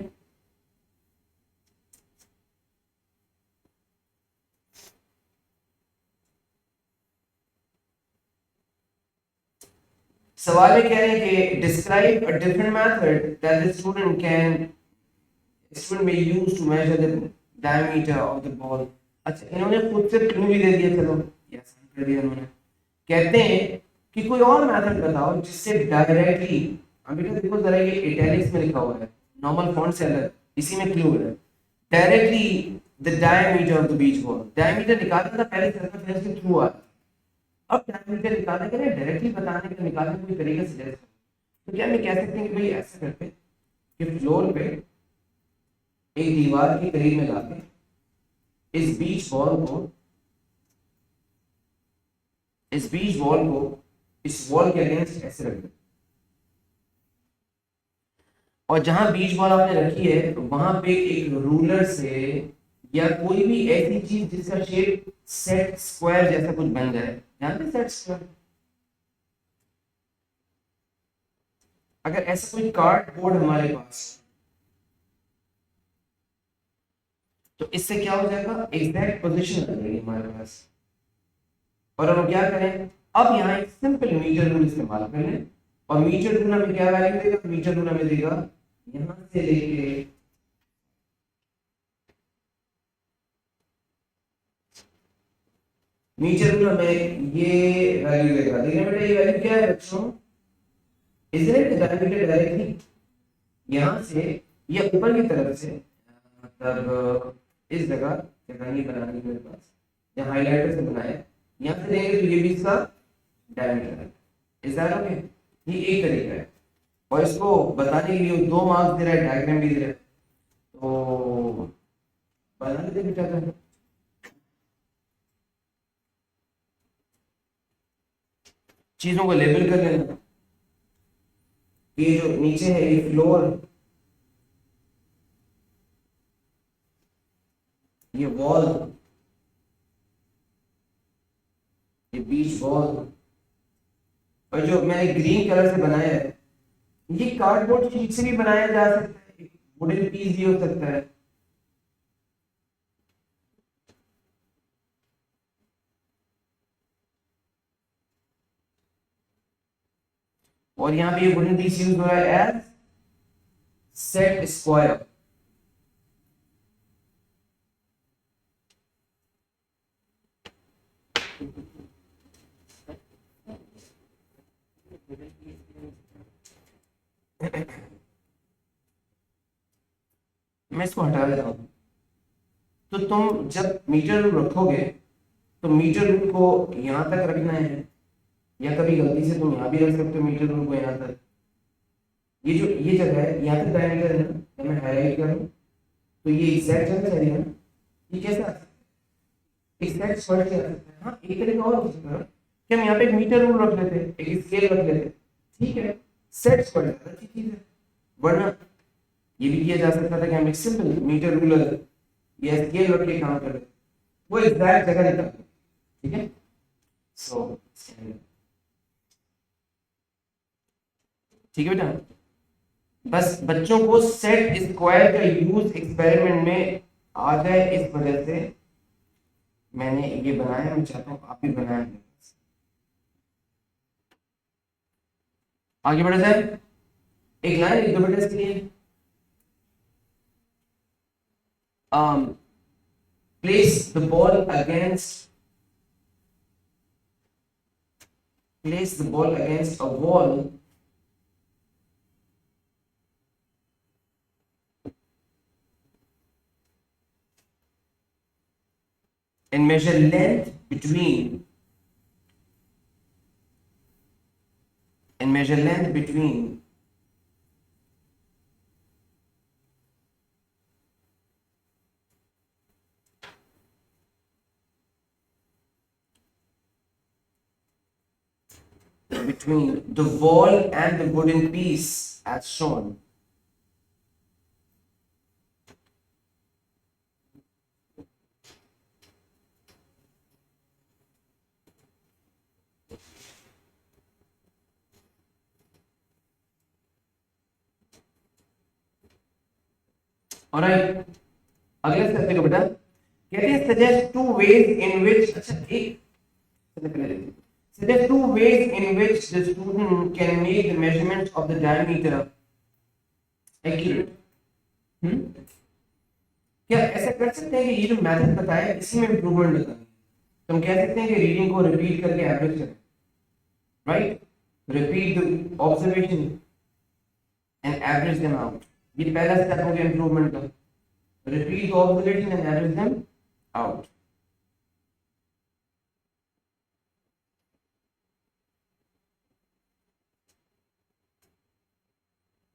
सवाल ये कह रहे हैं कि describe a different method that the student may use to measure the diameter of the ball। अच्छा, इन्होंने खुद से क्लू भी दे दिया, चलो यस कर दिया इन्होंने। कहते हैं कि कोई और मेथड बताओ जिससे डायरेक्टली, अभी तो देखो जरा, ये इटैलिक्स में लिखा हुआ है, नॉर्मल फॉन्ट से अलग, इसी में क्लू है, directly the diameter of the beach ball. Diameter निकालना था पहले सर्कमफेरेंस के थ्रू आता, अब डायमीटर निकालने के लिए डायरेक्टली बताने का निकालने का कोई तरीका सजेस्ट करो। तो क्या मैं कह सकते हैं कि भाई ऐसा करते हैं कि फ्लोर पे एक दीवार के करीब में लाके इस बीच बॉल को इस वॉल के अगेंस्ट ऐसे रख दो, और जहां बीच बॉल आपने रखी है वहां पे एक रूलर से या कोई भी ऐसी चीज जिसका शेप सेट स्क्वायर जैसा कुछ बन जाए, जानते सेट स्क्वायर, अगर ऐसा कोई कार्डबोर्ड हमारे पास, तो इससे क्या हो जाएगा, एग्जैक्ट पोजीशन आ जाएगी हमारे पास। और हम क्या करें, अब यहाँ एक सिंपल मीटर रूल इस्तेमाल करें, और मीटर रूल हमें क्या वैल्यू देगा, मीटर रूल हमें देगा यहां से लेके मीटर रूल हमें ये वैल्यू देगा। देखिए बेटा, ये वैल्यू क्या है बच्चों, इसलिए डायमीटर डायरेक्टली यहां से या ऊपर की तरफ से, मतलब इस जगह नहीं बनानी मेरे पास, या हाइलाइटर से बनाया, यहाँ से देंगे तो ये भी इसका डायमीटर है। Is that okay? ये एक तरीका है, और इसको बताने के लिए 2 मार्क्स दे रहा है, डायग्राम भी दे रहा है, तो बना लेते बेटा का। चीजों को लेबल कर लेना, ये जो नीचे है ये फ्लोर, ये वॉल, ये बीच वॉल, और जो मैंने ग्रीन कलर से बनाया है ये कार्डबोर्ड शीट से भी बनाया जा सकता है, वुडन पीस भी हो सकता है। और यहाँ पे ये वुडन पीस यूज हो रहा है एज सेट स्क्वायर। मैं इसको हटा देता हूँ। तो तुम जब मीटर रूल रखोगे तो मीटर रूल को यहाँ तक रखना है, या कभी गलती से तुम यहाँ भी रख सकते हो मीटर रूल को यहाँ तक। ये जो ये जगह है यहाँ तक डायमीटर है ना, जब मैं हाईलाइट करूँ तो ये एग्जैक्ट जगह चाहिए ना, ये कैसे आ सकता है? एग्जैक्ट स्क्वायर क्या आ सकता है? हाँ एक तरीका और हो सकता है कि हम यहाँ पे एक मीटर रूल रख लेते, एक स्केल रख लेते, ठीक है, सेट स्क्वायर अच्छी चीज है। वरना ये भी किया जा सकता था कि हम एक सिंपल मीटर रूलर या स्केल रख के काम कर रहे, वो एग्जैक्ट जगह निकाल, ठीक है। सो ठीक है बेटा, बस बच्चों को सेट स्क्वायर का यूज एक्सपेरिमेंट में आ जाए इस वजह से मैंने ये बनाया। मैं चाहता हूँ आप भी बनाएं। आगे बढ़े जाए, एक लाइन लिख दो बेटा इसके लिए। place the ball against a wall and measure length between the wall and the wooden piece as shown. Alright, अगले स्टेप देखो बेटा, कहते हैं suggest two ways in which, अच्छा एक suggest two ways in which the student can make the measurements of the diameter accurate. क्या ऐसा कर सकते हैं कि ये जो मेथड बताया है इसी में इम्प्रूवमेंट बताएं? तुम कह सकते हैं कि रीडिंग को रिपीट करके एवरेज करें, right, repeat the observation and average them out. ये पहला स्टेप हो गया इम्प्रूवमेंट का, repeat the observation and average them out.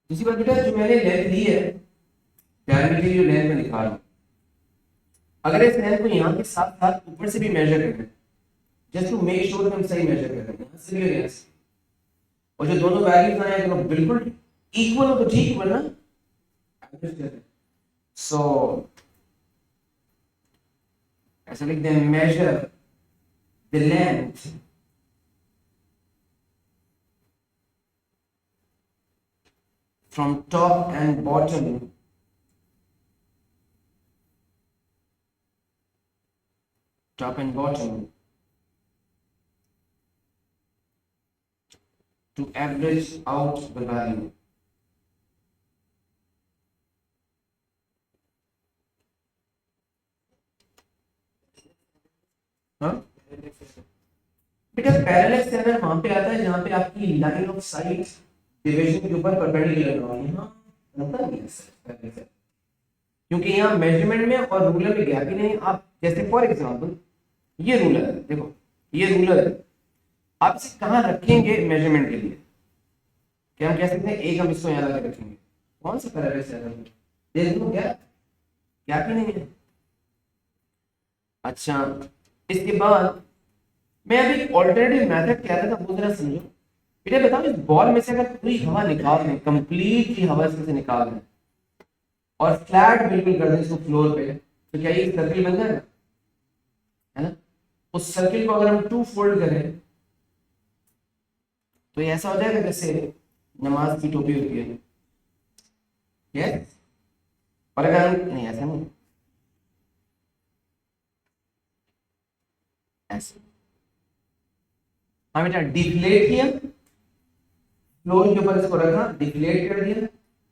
दूसरी बात बेटा, जो मैंने लेंथ ली है, डायमीटर जो लेंथ में दिखा रहा हूं, अगर इस लेंथ को यहाँ के साथ साथ ऊपर से भी मेजर करें, जस्ट टू मेक श्योर हम सही मेजर कर रहे हैं, यहाँ से भी और यहाँ से, और जो दोनों वैल्यूज आए हैं दोनों बिल्कुल इक्वल हो तो ठीक, वरना एवरेज कर रहे हैं। सो ऐसा लिख दें, measure the length from top and bottom to average out the value. हाँ बेटा, पैरेलल स्टैंडर्ड वहां पे आता है जहां पे आपकी लाइन ऑफ साइट डिवीजन के ऊपर परपेंडिकुलर हो, यहाँ होता नहीं है, क्योंकि यहाँ मेजरमेंट में और रूलर में गैप ही नहीं। आप जैसे फॉर एग्जांपल ये रूलर है, देखो ये रूलर है, आप इसे कहाँ रखेंगे मेजरमेंट के लिए? क्या हम कह सकते हैं एक हम इसको यहाँ लगा के रखेंगे? कौन सा कलर है इसे देख लो, क्या क्या कि नहीं है? अच्छा, इसके बाद मैं अभी ऑल्टरनेटिव मेथड कह रहा था, वो जरा समझो बेटा। बताओ, इस बॉल में से अगर पूरी हवा निकाल दें, कंप्लीटली हवा इसमें से निकाल दें और फ्लैट बिल्कुल कर दें इसको फ्लोर पे, तो क्या ये सर्किल बन जाएगा? है ना? उस सर्किल को अगर हम 2 फोल्ड करें तो ये ऐसा हो जाएगा जैसे नमाज की टोपी होती है। यस, और अगर हम नहीं, ऐसा नहीं, ऐसे। हाँ बेटा, डिफ्लेट किया, फ्लोर के ऊपर इसको रखा, डिफ्लेट कर दिया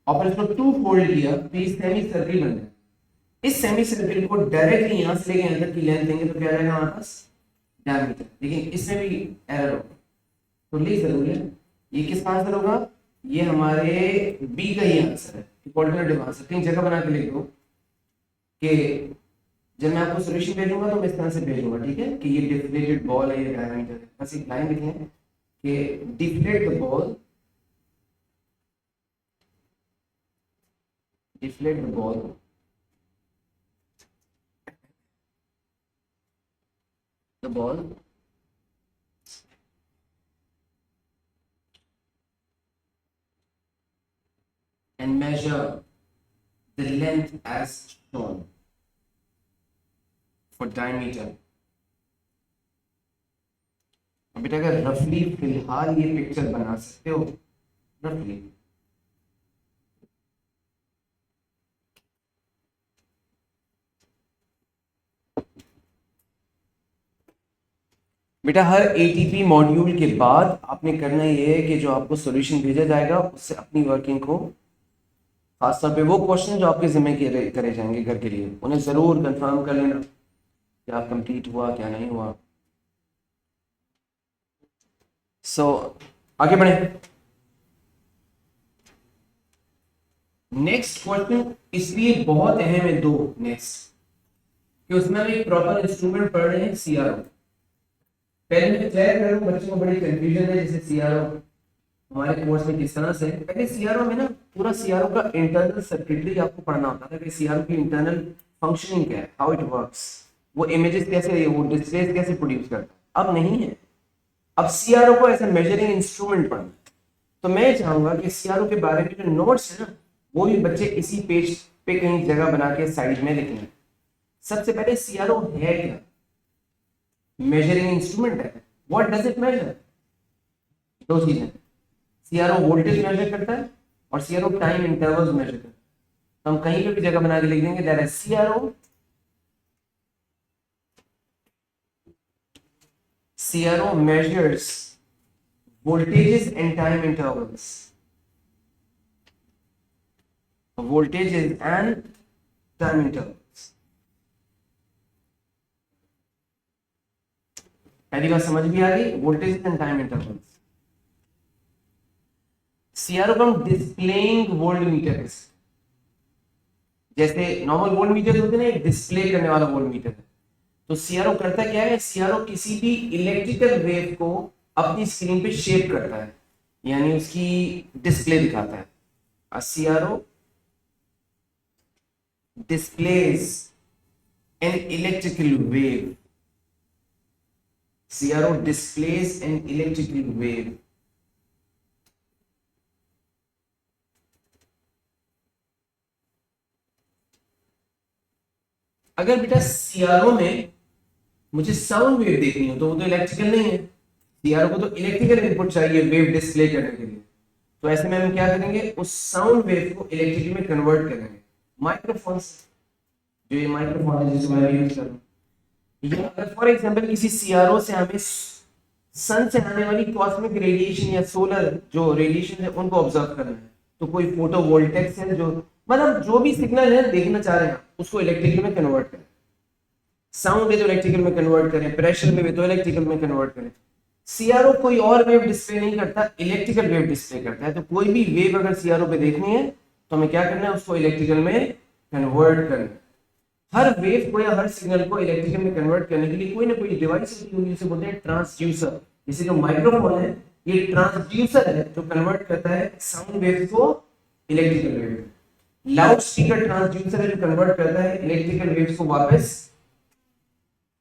और फिर इसको 2 फोल्ड किया तो ये सेमी सर्किल बन जाएगा। इस सेमी सर्किल को डायरेक्टली यहां से लेके अंदर की लेंथ देंगे तो क्या आ जाएगा हमारे पास? डायमीटर। लेकिन इसमें भी एरर होगा, तो लिख जरूर है, ये किसका आंसर होगा? ये हमारे बी का ही आंसर है, ऑल्टरनेटिव आंसर। कहीं जगह बना के लिख दो कि जब मैं आपको सॉल्यूशन भेजूंगा तो मैं इस तरह से भेजूंगा, ठीक है, कि ये डिफ्लेटेड बॉल है, ये डायमीटर है। बस एक लाइन लिखें कि deflate the ball, deflate the ball the ball and measure the length as shown for diameter। अब बेटा अगर रफली फिलहाल ये पिक्चर बना सकते हो, रफली बेटा हर एटीपी मॉड्यूल के बाद आपने करना ये है कि जो आपको सॉल्यूशन भेजा जाएगा उससे अपनी वर्किंग को, खासतौर पे वो क्वेश्चन जो आपके जिम्मे करे जाएंगे घर के लिए, उन्हें जरूर कंफर्म कर लेना क्या कंप्लीट हुआ क्या नहीं हुआ। सो आगे बढ़े। नेक्स्ट क्वेश्चन इसलिए बहुत अहम है, दो नेक्स्ट, कि उसमें हम एक प्रॉपर इंस्ट्रूमेंट पढ़ रहे हैं, सीआरओ। पहले मैं क्लियर कर रहा हूं, बच्चों को बड़ी कंफ्यूजन है जैसे सीआरओ हमारे कोर्स में किस तरह से। पहले सीआरओ में ना पूरा सीआरओ का इंटरनल सर्किटरी आपको पढ़ना होता था कि सीआरओ की इंटरनल फंक्शनिंग क्या है, हाउ इट वर्क्स, वो इमेजेस कैसे, वो डिस्प्लेस कैसे प्रोड्यूस करता है। अब नहीं है, अब सीआरओ को ऐसा मेजरिंग इंस्ट्रूमेंट पढ़ना। तो मैं चाहूंगा कि सीआरओ के बारे में जो नोट्स है ना, वो भी बच्चे इसी पेज पे कहीं जगह बना के साइड में लिखना। सबसे पहले सीआरओ है क्या? मेजरिंग इंस्ट्रूमेंट है। What does it measure? दो चीजें, सीआरओ वोल्टेज मेजर करता है और सीआरओ टाइम इंटरवल्स मेजर करता है। तो हम कहीं पे भी जगह बना के लिख देंगे that is CRO measures voltages and time intervals, voltages and time intervals। पहली बात समझ भी आ गई, voltages and time intervals। CRO को हम डिस्प्लेइंग वोल्ट मीटर, जैसे नॉर्मल वोल्ट मीटर होते हैं ना, एक डिस्प्ले करने वाला वोल्ट मीटर है। तो सीआरओ करता क्या है? सीआरओ किसी भी इलेक्ट्रिकल वेव को अपनी स्क्रीन पे शेप करता है, यानी उसकी डिस्प्ले दिखाता है। A CRO displays an electrical wave। CRO displays an electrical wave। अगर बेटा सीआरओ में मुझे साउंड वेव देखनी हो तो वो तो इलेक्ट्रिकल नहीं है, सीआरओ को तो इलेक्ट्रिकल इनपुट चाहिए वेव डिस्प्ले करने के लिए। तो ऐसे में हम क्या करेंगे, उस साउंड वेव को इलेक्ट्रिकल में कन्वर्ट करेंगे माइक्रोफोन से। जो ये माइक्रोफोन है जिसको मैं यूज कर रहा हूं, या अगर फॉर एग्जांपल किसी सीआरओ से हमें सन से आने वाली कॉस्मिक रेडिएशन या सोलर जो रेडिएशन है उनको ऑब्जर्व करना है, तो कोई फोटो वोल्टेक्स है, जो मतलब जो भी सिग्नल है देखना चाह रहे हैं उसको इलेक्ट्रिकल में कन्वर्ट करें। साउंड है तो इलेक्ट्रिकल में कन्वर्ट करें, प्रेशर में भी तो इलेक्ट्रिकल में कन्वर्ट करें। सीआरओ कोई और वेव डिस्प्ले नहीं करता, इलेक्ट्रिकल वेव डिस्प्ले करता है। तो कोई भी वेव अगर सीआरओ पे देखनी है तो हमें क्या करना है, उसको इलेक्ट्रिकल में कन्वर्ट करना है। हर वेव को या हर सिग्नल को इलेक्ट्रिकल में कन्वर्ट करने के लिए कोई ना कोई डिवाइस होती है, जिसे बोलते हैं ट्रांसड्यूसर। जैसे जो माइक्रोफोन है ये ट्रांसड्यूसर है जो कन्वर्ट करता है साउंड वेव्स को electrical wave, loud speaker transducer है जो कन्वर्ट करता है इलेक्ट्रिकल वेव्स को वापस।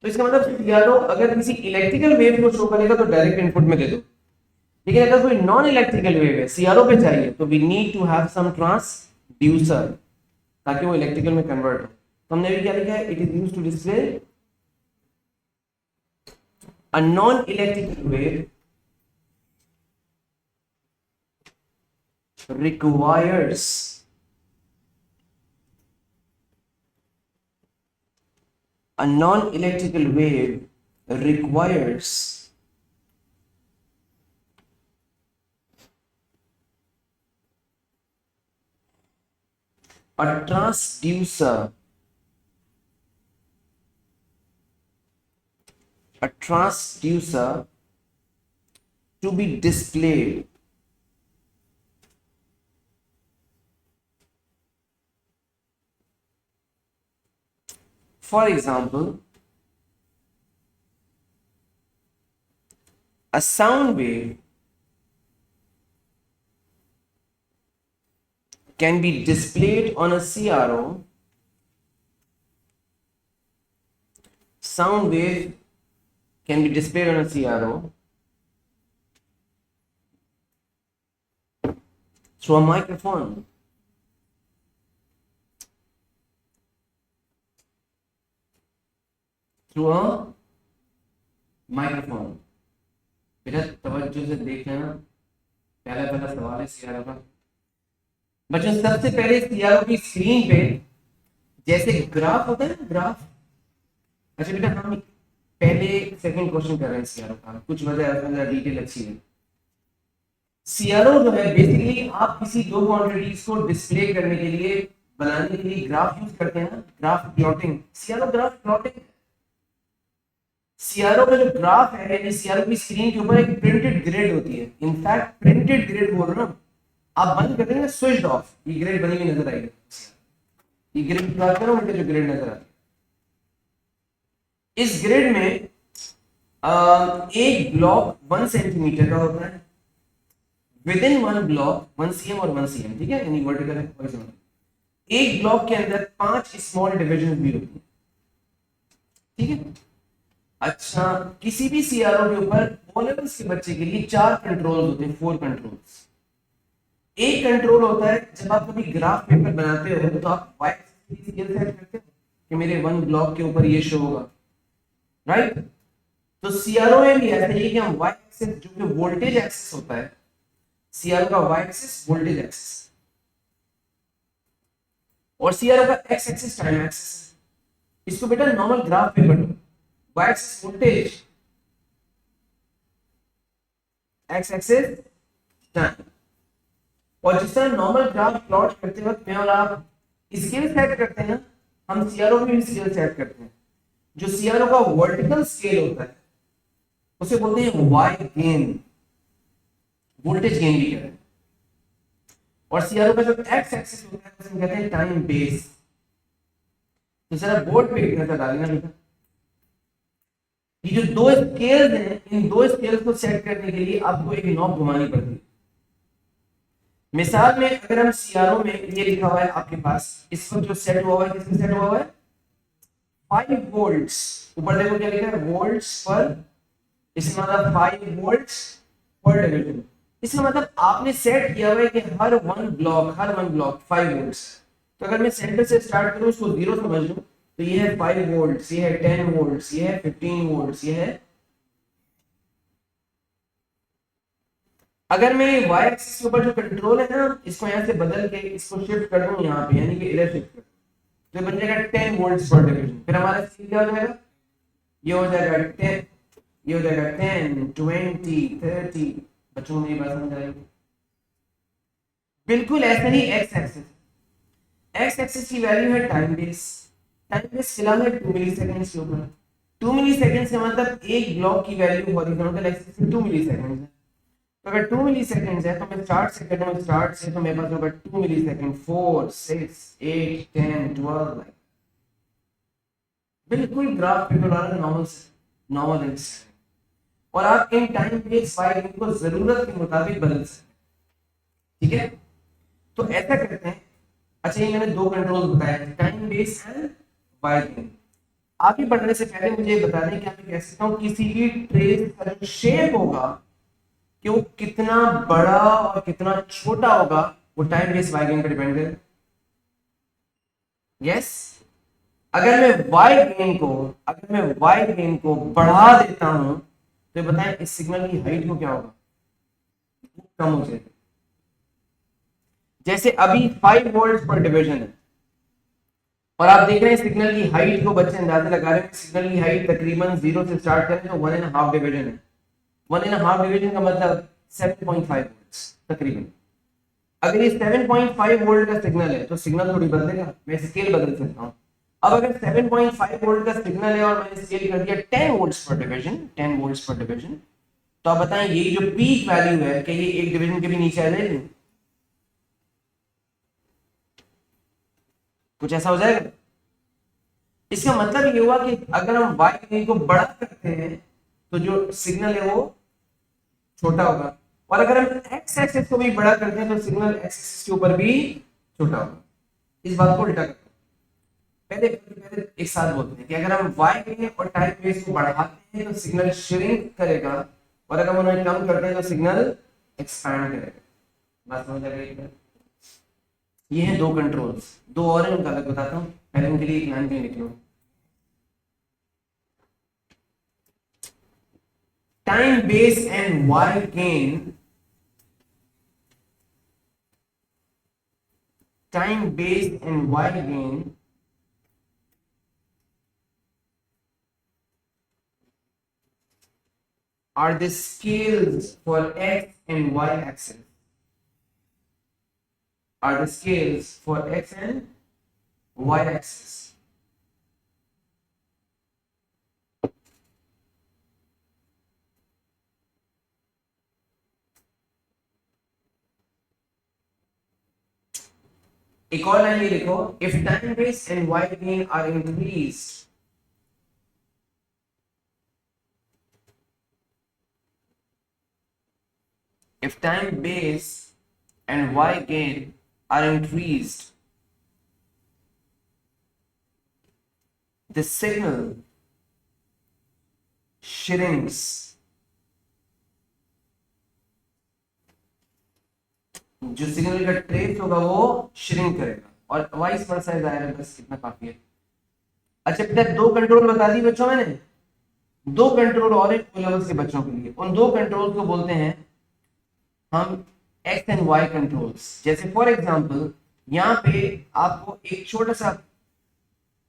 तो इसका मतलब यारो अगर किसी इलेक्ट्रिकल वेव को शो करेगा तो डायरेक्ट इनपुट में दे दो, लेकिन अगर कोई नॉन इलेक्ट्रिकल वेव है सीआरओ पे चाहिए तो we need to have some transducer ताकि वो इलेक्ट्रिकल में कन्वर्ट हो। तो हमने भी क्या लिखा है, it is used to display a non electrical wave requires a non-electrical wave requires a transducer to be displayed for example a sound wave can be displayed on a CRO. Sound wave can be displayed on a CRO through a microphone. Through a microphone. बेटा तवज्जो से देख लेना, पहला सवाल है सीआरओ का। बच्चों सबसे पहले सीआरओ की स्क्रीन पे जैसे ग्राफ होता है ना, ग्राफ। अच्छा बेटा हम पहले सेकंड क्वेश्चन कर रहे हैं सीआरओ का, कुछ वजह डिटेल अच्छी है। सीआरओ जो है बेसिकली आप किसी दो क्वांटिटीज को डिस्प्ले करने के लिए बनाने के लिए ग्राफ यूज करते हैं ना, graph plotting. CRO graph plotting. CRO का जो ग्राफ है यानी सीआरओ की स्क्रीन के ऊपर एक प्रिंटेड ग्रिड होती है। इनफैक्ट प्रिंटेड ग्रिड बोल रहा हूं, आप बंद कर देंगे स्विच ऑफ, ये ग्रिड बनी हुई नजर आएगी। ये ग्रिड प्लॉट करो, मुझे जो ग्रिड नजर आती है, इस ग्रिड में एक ब्लॉक 1 सेंटीमीटर का होता है, with in one block 1 cm और 1 cm, ठीक है, यानी वर्टिकल है हॉरिजॉन्टल। एक ब्लॉक के अंदर 5 स्मॉल डिविजन भी होती है, ठीक है। अच्छा किसी भी सीआरओ के ऊपर बोलेंस के बच्चे के लिए 4 कंट्रोल्स होते हैं, 4 कंट्रोल्स। एक कंट्रोल होता है जब आप कभी ग्राफ पेपर बनाते हो तो आप वाई एक्सिस की स्केल सेट करते हो कि मेरे 1 ब्लॉक के ऊपर ये शो होगा, राइट। तो सीआरओ में भी ऐसा ही कि हम वाई एक्सिस जो कि वोल्टेज एक्सिस होता है, सीआरओ का वाई एक्सिस वोल्टेज एक्सिस और सीआरओ का एक्स एक्सिस टाइम एक्सिस। इसको बेटा normal graph paper Y axis voltage, X axis time. और जिस तरह नॉर्मल ग्राफ प्लॉट करते वक्त मैं और आप स्केल सेट करते हैं, हम सीआरओ में भी स्केल सेट करते हैं। जो सीआरओ का वर्टिकल स्केल होता है उसे बोलते हैं वाई गेन, वोल्टेज गेन भी कहते हैं। और सीआरओ का जो एक्स एक्सिस होता है उसे कहते हैं टाइम बेस। तो जरा बोर्ड पे एक नजर डालना बेटा, ये जो दो स्केल्स हैं, इन दो स्केल्स को सेट करने के लिए आपको एक नॉब घुमानी पड़ती है। मिसाल में अगर हम सीआरओ में ये लिखा हुआ है आपके पास, इस वक्त जो सेट हुआ है किसमें सेट हुआ है 5 वोल्ट्स। ऊपर देखो क्या लिखा है वोल्ट्स पर, इसका मतलब 5 वोल्ट्स पर डिवीजन। इसका मतलब आपने सेट किया हुआ है कि हर वन ब्लॉक 5 वोल्ट्स। तो अगर मैं सेंटर से स्टार्ट करूं, इसको 0 समझ लूं, तो ये है 5 वोल्ट्स, ये है 10 वोल्ट्स, ये है 15 वोल्ट्स, ये है। अगर मैं y एक्सिस के ऊपर जो कंट्रोल है ना, इसको यहां से बदल के इसको शिफ्ट कर दूं यहां पे, यानी कि इधर शिफ्ट कर, तो बन जाएगा 10 वोल्ट्स पर डिवीजन। फिर हमारा स्केल क्या हो जाएगा, ये हो जाएगा 10, ये हो जाएगा 10 20 30। बच्चों को मेरी बात समझ आएगी? बिल्कुल ऐसा ही एक्स एक्सिस की वैल्यू है टाइम बेस। टाइम बेस फिलहाल है 2 मिलीसेकंड्स के ऊपर। 2 मिलीसेकंड्स का मतलब एक ब्लॉक की वैल्यू हॉरिजॉन्टल एक्सिस में 2 मिलीसेकंड्स है। तो अगर 2 मिलीसेकंड्स है तो मैं स्टार्ट से करूं, स्टार्ट से तो मेरे पास होगा 2 मिलीसेकंड, 4 6 8 10 12। बिल्कुल ग्राफ पेपर वाला नॉर्मल। और आप इन टाइम बेस वाई गेन को जरूरत के मुताबिक बदल सकते हैं। ठीक है, तो ऐसा करते हैं। अच्छा, ये मैंने दो कंट्रोल बताए, time base and Y gain. आगे बढ़ने से पहले मुझे बता दें कि मैं कह सकता हूं किसी भी ट्रेस का जो शेप होगा कि वो कितना बड़ा और कितना छोटा होगा, वो टाइम बेस वाई गेन पर डिपेंड करेगा। यस, अगर मैं वाई गेन को बढ़ा देता हूं तो ये बताएं इस सिग्नल की हाइट को क्या होगा, वो कम हो जाएगा। जैसे अभी 5 वोल्ट पर डिवीजन है और आप देख रहे हैं सिग्नल की हाइट को बच्चे अंदाजा लगा रहे हैं, सिग्नल की हाइट तकरीबन 0 से स्टार्ट करें तो 1.5 डिवीजन है। 1.5 डिवीजन का मतलब 7.5 वोल्ट तकरीबन। अगर ये 7.5 वोल्ट का सिग्नल है तो सिग्नल थोड़ी बदलेगा, मैं स्केल बदल सकता हूं। अब अगर 7.5 वोल्ट का सिग्नल है और मैंने स्केल कर दिया 10 वोल्ट्स पर डिवीजन, 10 वोल्ट्स पर डिवीजन, तो आप बताएं ये जो पीक वैल्यू है कि ये एक डिवीजन के भी नीचे आ जाएगी, कुछ ऐसा हो जाएगा। इसका मतलब ये हुआ कि अगर हम वाई गेन को बड़ा करते हैं तो जो सिग्नल है वो छोटा होगा, और अगर हम एक्स एक्सिस को भी बड़ा करते हैं तो सिग्नल एक्स एक्सिस के ऊपर भी छोटा होगा। इस बात को उल्टा करते हैं, पहले एक साथ बोलते हैं कि अगर हम वाई गेन और टाइम बेस को बढ़ाते हैं तो सिग्नल श्रिंक करेगा, और अगर हम उन्हें कम करते हैं तो सिग्नल एक्सपैंड करेगा। बात समझ आ गई? ये हैं दो कंट्रोल्स, दो और हैं, उनका अलग बताता हूँ, पहले उनके लिए एक लाइन के लिख लो। Time base and Y gain, time based and y gain are the scales for x and y axis, are the scales for x and y axis. एक और लाइन लिखो, if time base and y gain are increased, if time base and y gain are increased, the signal shrinks. जो सिग्नल का ट्रेस होगा वो श्रिंक करेगा, और वाइस वर्सा है, बस इतना काफी है। अच्छा बेटा, दो कंट्रोल बता दी बच्चों मैंने, दो कंट्रोल और एक लेवल्स के बच्चों के लिए, उन दो कंट्रोल को बोलते हैं हम एक्स एंड वाई कंट्रोल्स। जैसे फॉर एग्जांपल यहाँ पे आपको एक छोटा सा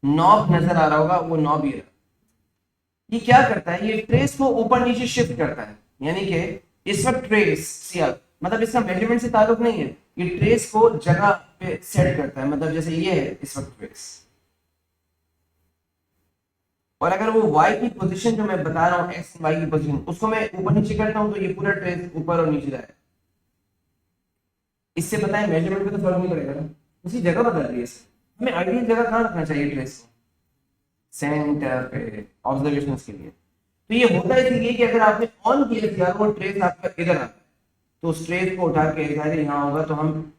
नॉब नजर आ रहा होगा, वो नॉब ये क्या करता है, ये ट्रेस को ऊपर नीचे शिफ्ट करता है, यानी कि इस वक्त ट्रेस सीआर मतलब इसका मेजरमेंट से ताल्लुक नहीं है, ये ट्रेस को जगह पे सेट करता है, मतलब जैसे ये है इस वक्त ट्रेस, और अगर वो y की पोजीशन जो मैं बता रहा हूँ x y की पोजीशन उसको मैं ऊपर नीचे करता हूँ तो ये पूरा ट्रेस ऊपर और नीचे जाएगा। इससे पता है मेजरमेंट पे तो फर्क नहीं पड़ेगा ना, उसी जगह बदल रही है। हमें आइडियल जगह कहाँ रखना चाहिए ट्रेस को, सेंटर पे ऑब्जर्वेशन के लिए। तो ये होता है इसलिए कि अगर आपने ऑन किया वो ट्रेस आपका इधर आता है, तो उस ट्रेस को उठा के इधर यहाँ होगा, तो हम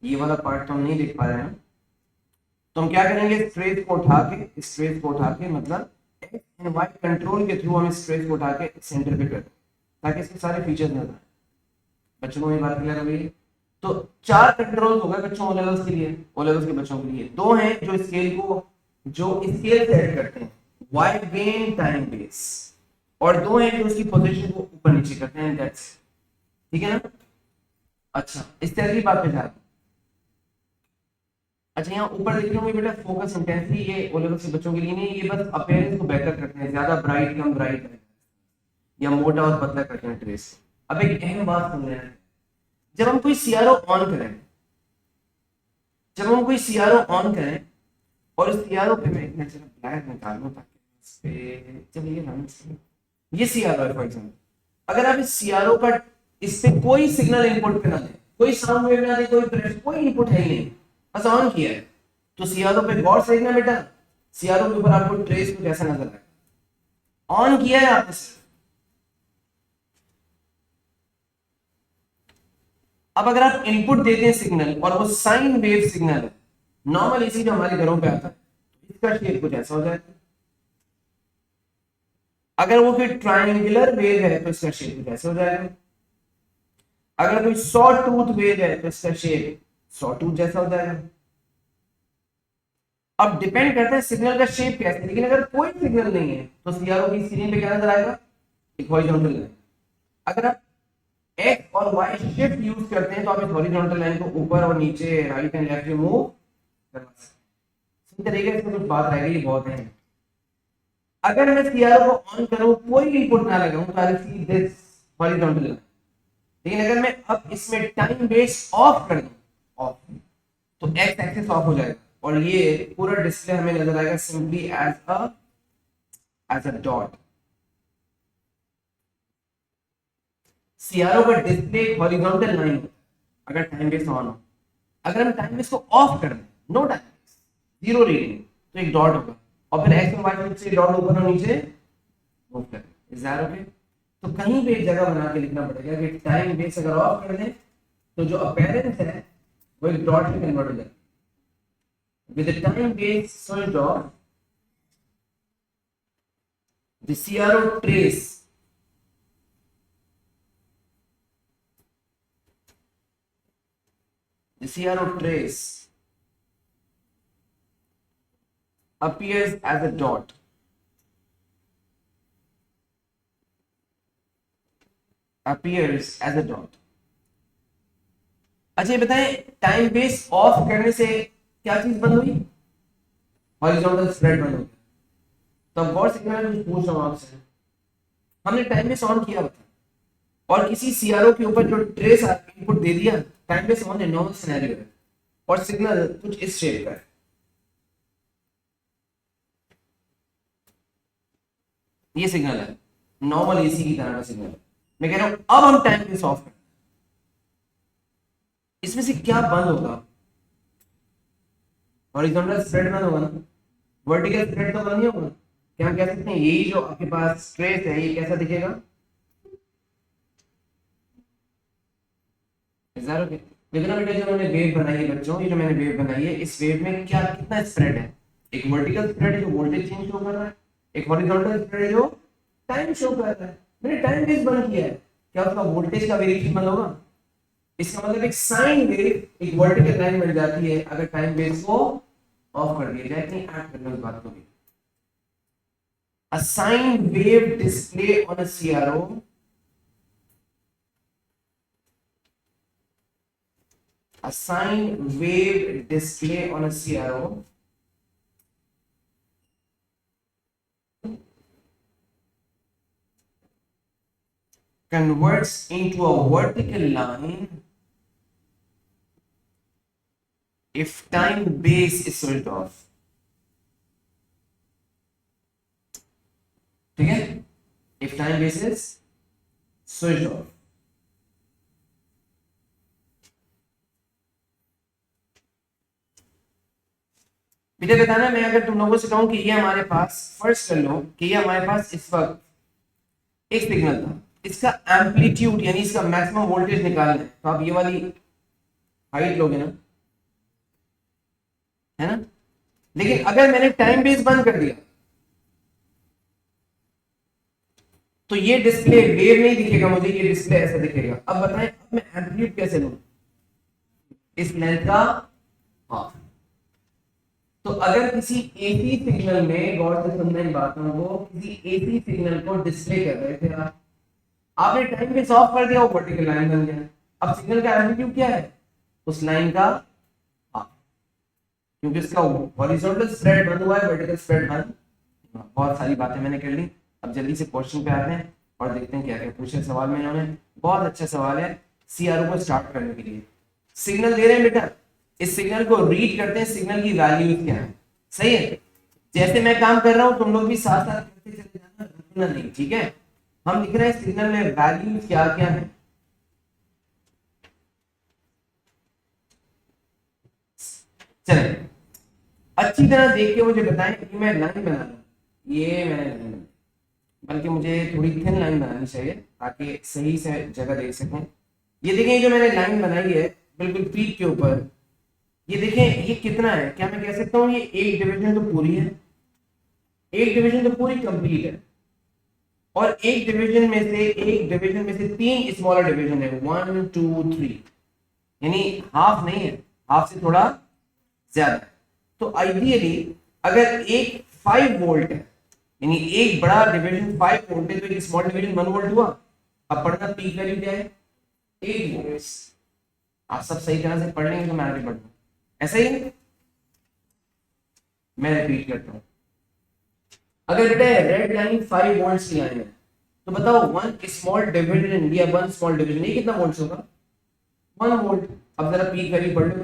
ये वाला पार्ट तो हम नहीं देख पा रहे हैं, तो हम क्या करेंगे, इस ट्रेस को उठा के, इस ट्रेस को उठा के मतलब एक्स एंड वाई कंट्रोल के थ्रू हम इस ट्रेस को उठा के सेंटर पे करते हैं ताकि इसके सारे फीचर्स नजर आए। बच्चों को ये बात क्लियर हो गई? तो चार कंट्रोल हो गए बच्चों ओ लेवल्स के लिए, ओ लेवल्स के बच्चों के लिए। दो हैं जो स्केल सेट करते हैं, वाई गेन टाइम बेस, और दो हैं जो उसकी पोजीशन को ऊपर नीचे करते हैं, दैट्स ठीक है ना। अच्छा, इस तरह की बात पे जा रहा हूं। अच्छा, यहाँ ऊपर देख रहे होंगे बेटा फोकस इंटेंसिटी, ये ओ लेवल के बच्चों के लिए नहीं, ये बस अपीयरेंस को बेहतर करते हैं, ज्यादा ब्राइट कम ब्राइट या मोटा और पतला करते हैं ट्रेस। अब एक अहम बात सुन लेना, जब हम कोई सीआरओ ऑन करें, जब हम कोई सीआरओ ऑन करें और इस सीआरओ पे मैं इतना चला ब्लैक निकाल लूं ताकि इस पे चलिए रन, ये सीआरओ है फॉर एग्जांपल, अगर आप इस सीआरओ का इस पे कोई सिग्नल इनपुट पे ना दें, कोई साउंड वेव ना दें, कोई प्रेशर, कोई इनपुट है ही नहीं, बस ऑन किया है, तो सीआरओ पे गौर से देखना बेटा, सीआरओ के ऊपर आपको ट्रेस को कैसा नजर आएगा। ऑन किया है आपने, अब अगर आप इनपुट देते हैं सिग्नल और वो साइन वेव सिग्नल है, नॉर्मल एसी जो हमारे घरों पे आता है, इसका शेप कुछ ऐसा हो जाएगा। अगर वो फिर ट्रायंगुलर वेव है तो इसका शेप कुछ ऐसा हो जाएगा। अगर कोई सॉ टूथ वेव है तो इसका शेप सॉ टूथ जैसा हो जाएगा। अब डिपेंड करता है सिग्नल का शेप कैसे है, लेकिन अगर कोई सिग्नल नहीं है तो सीआरओ की स्क्रीन पे क्या नजर आएगा, एक हॉरिजॉन्टल लाइन। अगर आप एक्स और वाई शिफ्ट यूज करते हैं तो आप इस हॉरिजॉन्टल लाइन को ऊपर और नीचे, राइट एंड लेफ्ट में मूव करवा सकते हैं। तरीके से कुछ बात रह गई बहुत है। अगर मैं सीआरओ को ऑन करूं, कोई इनपुट ना लगाऊं, तो I will see this horizontal line. लेकिन अगर मैं अब इसमें टाइम बेस ऑफ कर दूं, ऑफ, तो एक्स एक्सिस ऑफ हो जाएगा और ये पूरा डिस्प्ले हमें नजर आएगा simply as a dot. CRO का डिस्प्ले हॉरिजॉन्टल लाइन होता है अगर टाइम बेस ऑन हो। अगर हम टाइम बेस को ऑफ कर दें, no time base, zero reading, तो एक डॉट होगा और फिर एक्स और वाई से डॉट ऊपर और नीचे मूव करें। Is that okay? तो कहीं पे एक जगह बना के लिखना पड़ेगा कि टाइम बेस अगर ऑफ कर दें तो जो अपीयरेंस है वो एक डॉट में कन्वर्ट हो जाएगा। With the time base switched off, the CRO trace appears as a dot. अच्छा ये बताएं, टाइम बेस ऑफ करने से क्या चीज बंद हुई? हॉरिजॉन्टल स्प्रेड बंद हो गया। तो अब गौर से मैं कुछ पूछ रहा हूं आपसे, हमने टाइम बेस ऑन किया होता और किसी सीआरओ के ऊपर जो ट्रेस इनपुट दे दिया, टाइम बेस ऑन है, नॉर्मल सिनेरियो है और सिग्नल कुछ इस शेप का है, ये सिग्नल है, नॉर्मल एसी की तरह का सिग्नल है। मैं कह रहा हूं अब हम टाइम बेस ऑफ करते हैं, इसमें से क्या बंद होगा? हॉरिजॉन्टल स्प्रेड बंद होगा ना, वर्टिकल स्प्रेड तो बंद नहीं होगा। क्या हम कह सकते हैं यही जो आपके पास ट्रेस है ये कैसा दिखेगा? ओके। लेकिन बेटा जो मैंने वेव बनाई है बच्चों, ये जो मैंने वेव बनाई है, इस वेव में क्या कितना स्प्रेड है? एक वर्टिकल स्प्रेड है जो वोल्टेज चेंज शो कर रहा है, एक हॉरिजॉन्टल स्प्रेड है जो टाइम शो कर रहा है। मैंने टाइम बेस बंद किया है, क्या उसका वोल्टेज का वेरिएशन बंद होगा? इसका मतलब एक साइन वेव एक वर्टिकल लाइन बन जाती है अगर टाइम बेस को ऑफ कर दिया जाए। नहीं ऐड करना उस बात को भी। A sine wave display on a CRO converts into a vertical line if time base is switched off. ठीक है? If time base is switched off. बेटा बताना, मैं अगर तुम लोगों से कहूं कि ये हमारे पास, फर्स्ट कर लो कि ये हमारे पास इस वक्त एक सिग्नल था, इसका एम्पलीट्यूड यानी इसका मैक्सिमम वोल्टेज निकालना है, तो आप ये वाली हाइट लोगे ना, है ना? लेकिन अगर मैंने टाइम बेस बंद कर दिया तो ये डिस्प्ले वेव नहीं दिखेगा मुझे, ये डिस्प्ले ऐसा दिखेगा। अब बताएं अब मैं एम्पलीट्यूड कैसे लूं? इस लेंथ का हाफ। तो अगर किसी एसी सिग्नल में, गौर से सुनना इन बातों को, किसी एसी सिग्नल को डिस्प्ले कर रहे थे आप, आपने टाइम बेस ऑफ कर दिया, वो वर्टिकल लाइन बन गया। अब सिग्नल का एम्पलीट्यूड क्या है? उस लाइन का हाफ, क्योंकि उसका हॉरिजॉन्टल स्प्रेड बंद हुआ है, वर्टिकल स्प्रेड बंद। बहुत सारी बातें मैंने कर ली, अब जल्दी से क्वेश्चन पे आते हैं और देखते हैं क्या क्या पूछे सवाल में इन्होंने। बहुत अच्छा सवाल है सीआरओ को स्टार्ट करने के लिए। सिग्नल दे रहे हैं बेटा, इस सिग्नल को रीड करते हैं, सिग्नल की वैल्यू क्या है। सही है? जैसे मैं काम कर रहा हूं तुम लोग भी साथ साथ करते चले जाना, रुकना नहीं, ठीक है? हम लिख रहे हैं सिग्नल में वैल्यू क्या क्या है। चले अच्छी तरह देख के मुझे बताएं कि मैं लाइन बना लूं, ये मैंने लाइन बनाई, बल्कि मुझे थोड़ी थिन लाइन बनानी चाहिए ताकि सही से जगह देख सकें। ये देखें जो मैंने लाइन बनाई है बिल्कुल पीक के ऊपर, ये देखें ये कितना है, क्या मैं कह सकता हूँ ये एक डिवीजन तो पूरी है, एक डिवीजन तो पूरी कंप्लीट है, और एक डिवीजन में से तीन स्मॉलर डिवीजन है, 1 2 3, यानी हाफ नहीं है, हाफ से थोड़ा ज्यादा है। तो आइडियली अगर एक 5 वोल्ट है, यानी एक बड़ा डिवीजन 5 वोल्ट है, तो एक स्मॉल डिवीजन 1 वोल्ट हुआ। अब पढ़ना पीक वैल्यू क्या है, 8 वोल्ट्स। आप सब सही तरह से पढ़ लेंगे तो मैं आगे बढ़ूंगा, ऐसा ही है? मैं रिपीट करता हूं, अगर बेटा रेड लाइन 5 वोल्ट्स की लाइन है, तो बताओ वन स्मॉल डिवीजन या वन स्मॉल डिवीजन ये कितना वोल्ट्स होगा, 1 वोल्ट। अब जरा पीक वैल्यू पढ़ लो,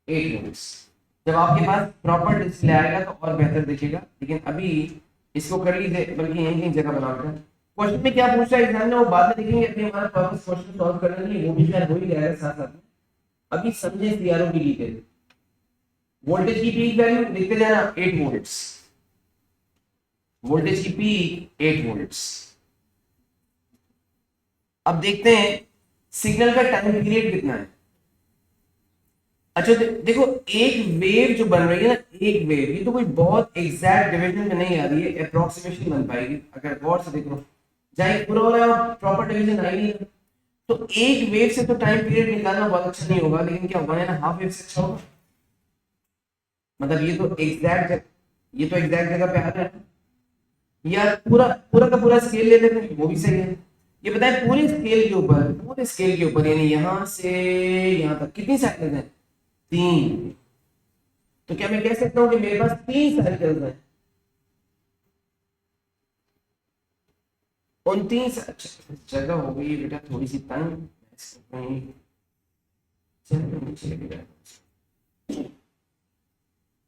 8 वोल्ट्स। जब आपके पास प्रॉपर डिस्प्ले आएगा तो और बेहतर दिखेगा, लेकिन अभी इसको कर लीजिए, बल्कि यहीं कहीं जगह बनाकर क्वेश्चन में क्या पूछ रहा है एग्जाम में वो बाद में देखेंगे, अभी हमारा पर्पस क्वेश्चन सॉल्व करने के लिए वो भी शायद हो ही जाएगा साथ साथ में। अभी समझे सीआरओ की डिटेल। वोल्टेज की पीक वैल्यू लिखते जाना 8 वोल्ट्स, वोल्टेज की पीक 8 वोल्ट्स। अब देखते हैं सिग्नल का टाइम पीरियड कितना है। अच्छा देखो एक वेव जो बन रही है ना, एक वेव, ये तो कोई बहुत एग्जैक्ट डिवीजन में नहीं आ रही है, अप्रोक्सीमेशन बन पाएगी अगर गौर से देखो, जाए पूरा हो रहा है प्रॉपर डिवीजन आई नहीं है, तो एक वेव से तो टाइम पीरियड निकालना बहुत अच्छा नहीं होगा, लेकिन क्या 1.5 वेव से अच्छा होगा? मतलब ये तो एग्जैक्ट जगह पे आ रहा है, या पूरा पूरा का पूरा स्केल ले लेते हैं वो भी सही है। ये बताएं पूरे स्केल के ऊपर यानी यहां से यहां तक कितनी साइकिल्स हैं, 3। तो क्या मैं कह सकता हूं कि मेरे पास 3 साइकिल्स हैं, उन 3 जगह हो गई बेटा थोड़ी सी तंग,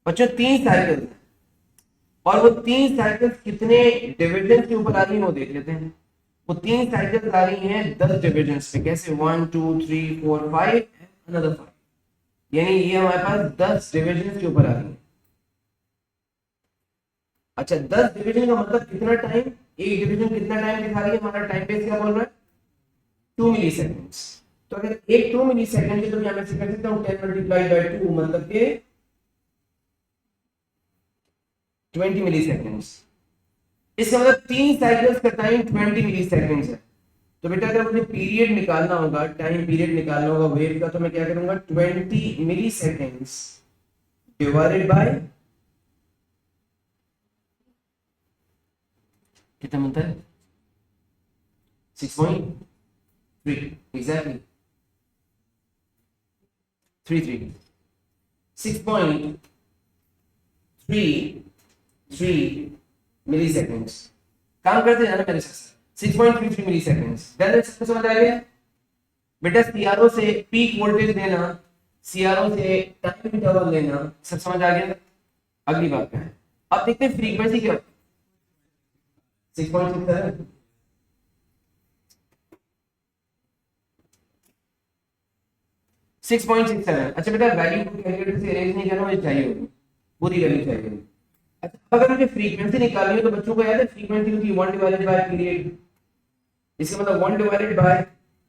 बच्चों 3 साइकिल्स हैं, और वो 3 साइकिल्स कितने डिविजन के ऊपर आ रही है वो देख लेते हैं। वो 3 साइकिल्स आ रही हैं 10 डिविजन पे, कैसे 1 2 3 4 5 अनदर 5, यानी ये हमारे पास 10 डिविजन के ऊपर आ रही है। अच्छा 10 डिवीजन का मतलब कितना टाइम, एक डिवीजन कितना टाइम दिखा रही है, हमारा टाइम बेस क्या बोल रहा है 2 मिली सेकेंड्स। तो अगर एक 2 मिली सेकेंड है तो मैं ऐसे कर सकता हूं 10 मल्टीप्लाई बाय 2 मतलब के 20 मिली सेकेंड्स। इसका मतलब 3 साइकिल्स का टाइम 20 मिली सेकेंड्स है। तो बेटा अगर मुझे पीरियड निकालना होगा, टाइम पीरियड निकालना होगा वेव का, तो मैं क्या करूंगा 20 मिली सेकेंड्स डिवाइडेड बाय कितना मिलता है 6.3 एग्जैक्टली 33 6.33 मिली सेकेंड्स। काम करते जाना मेरे साथ, 6.33 मिली सेकेंड्स। समझ आ गया बेटा? सीआरओ से पीक वोल्टेज देना, सीआरओ से टाइम इंटरवल लेना, सब समझ आ गया। अगली बात क्या है, अब देखते हैं फ्रीक्वेंसी क्या 6.67 6.67। अच्छा बेटा वैल्यू को कैलकुलेटर से अरेंज नहीं करना, मुझे चाहिए होगी पूरी वैल्यू चाहिए होगी। अच्छा अगर मुझे फ्रीक्वेंसी निकालनी है तो बच्चों को याद है फ्रीक्वेंसी होती है 1 डिवाइडेड बाय पीरियड, इसका मतलब 1 डिवाइडेड बाय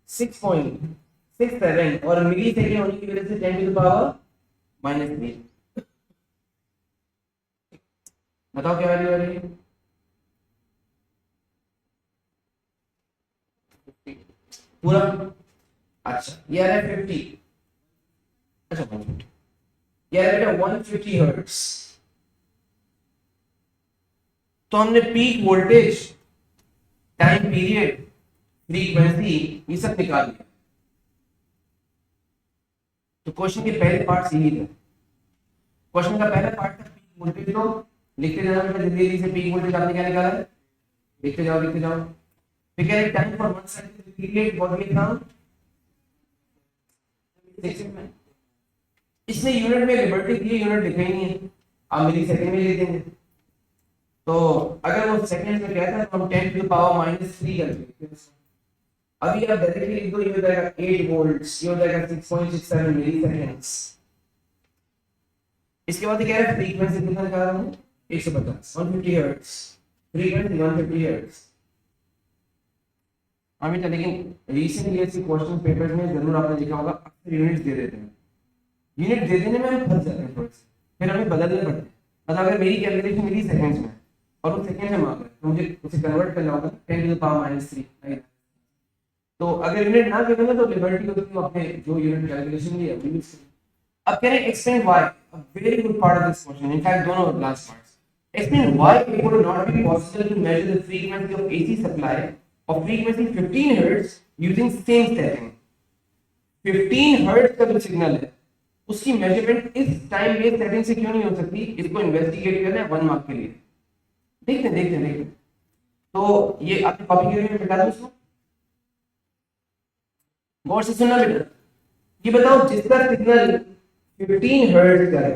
6.67, और मिली सेकंड होने की वजह से 10 टू द पावर -3। बताओ क्या वैल्यू आ रही है पूरा? अच्छा ये आ रहा है 50, अच्छा 150, ये आ रहा है 150 हर्ट्ज। तो हमने peak voltage, time period, frequency ये सब निकाल लिया। तो क्वेश्चन के पहले पार्ट से ही था, क्वेश्चन का पहला पार्ट था पीक वोल्टेज, तो लिखते जाना बेटा जल्दी से पीक वोल्टेज आपने क्या निकाला है, लिखते जाओ लिखते जाओ। फिर कह रहे टाइम फॉर 1 सेकंड पीरियड बहुत ही था, इसने यूनिट में लिबर्टी दी, यूनिट लिखा ही नहीं है, आप मिली सेकंड में लिख देंगे। तो अगर वो सेकंड में कहता है तो हम 10 टू द पावर -3 कर देंगे। अभी आप डायरेक्टली लिख दो, ये हो जाएगा 8 वोल्ट्स, ये हो जाएगा 6.67 मिली सेकंड्स। इसके बाद कह रहा है फ्रीक्वेंसी कितना निकाल रहा हूं 150 150 हर्ट्ज, फ्रीक्वेंसी 150 हर्ट्ज। हाँ बेटा, लेकिन रिसेंटली ऐसे क्वेश्चन पेपर्स में जरूर आपने देखा होगा, अक्सर यूनिट्स दे देते हैं, यूनिट दे देने में हम फंस जाते हैं थोड़े से, फिर हमें बदलने पड़ते हैं। मतलब अगर मेरी कैलकुलेशन मिली सेकंड्स में और वो सेकंड में मांग रहा है, तो मुझे उसे कन्वर्ट करना होगा 10⁻³ तो अगर यूनिट ना दे देना तो लिबर्टी होती है अपने जो यूनिट कैलकुलेशन ली है वो यूज करें। अब कह रहे हैं explain why, a very good part of this question, in fact दोनों last parts, explain why it would not be possible to measure the frequency of AC supply of frequency 15 hertz using same setting। 15 hertz का जो सिग्नल है उसकी मेजरमेंट इस टाइम बेस्ड सेटिंग से क्यों नहीं हो सकती, इसको इन्वेस्टिगेट करना है 1 मार्क के लिए। देखते हैं तो ये आपने कॉपी किए में मिटा दो इसको, गौर से सुनना बेटा। ये बताओ जिसका सिग्नल 15 हर्ट्ज का है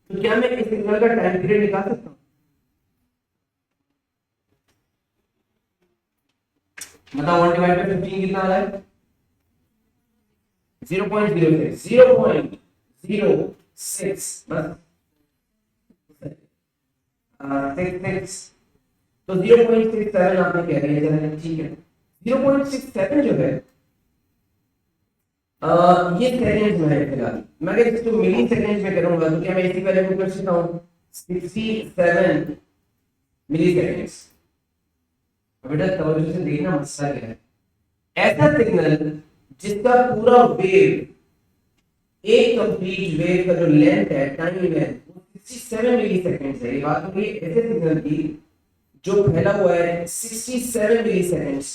तो क्या मैं इस सिग्नल का टाइम पीरियड निकाल सकता हूं? बताओ 1 डिवाइड बाय 15 कितना आ रहा है? 0.06 बस 66 तो 0.67 आपने कह दिया, चलो ठीक है। 0.67 जो है ये सेकंड्स में है फिलहाल। मैं अगर इसको मिली सेकंड्स में करूंगा तो क्या मैं इसी वैल्यू को कर सकता हूं 67 मिली सेकंड्स। बेटा तवज्जो से देखना मसला क्या है, ऐसा सिग्नल जिसका पूरा वेव, एक कंप्लीट वेव का जो लेंथ है, टाइम लेंथ, वो 67 मिली सेकंड्स है। ये बात हो गई ऐसे सिग्नल की जो फैला हुआ है 67 मिली सेकंड्स।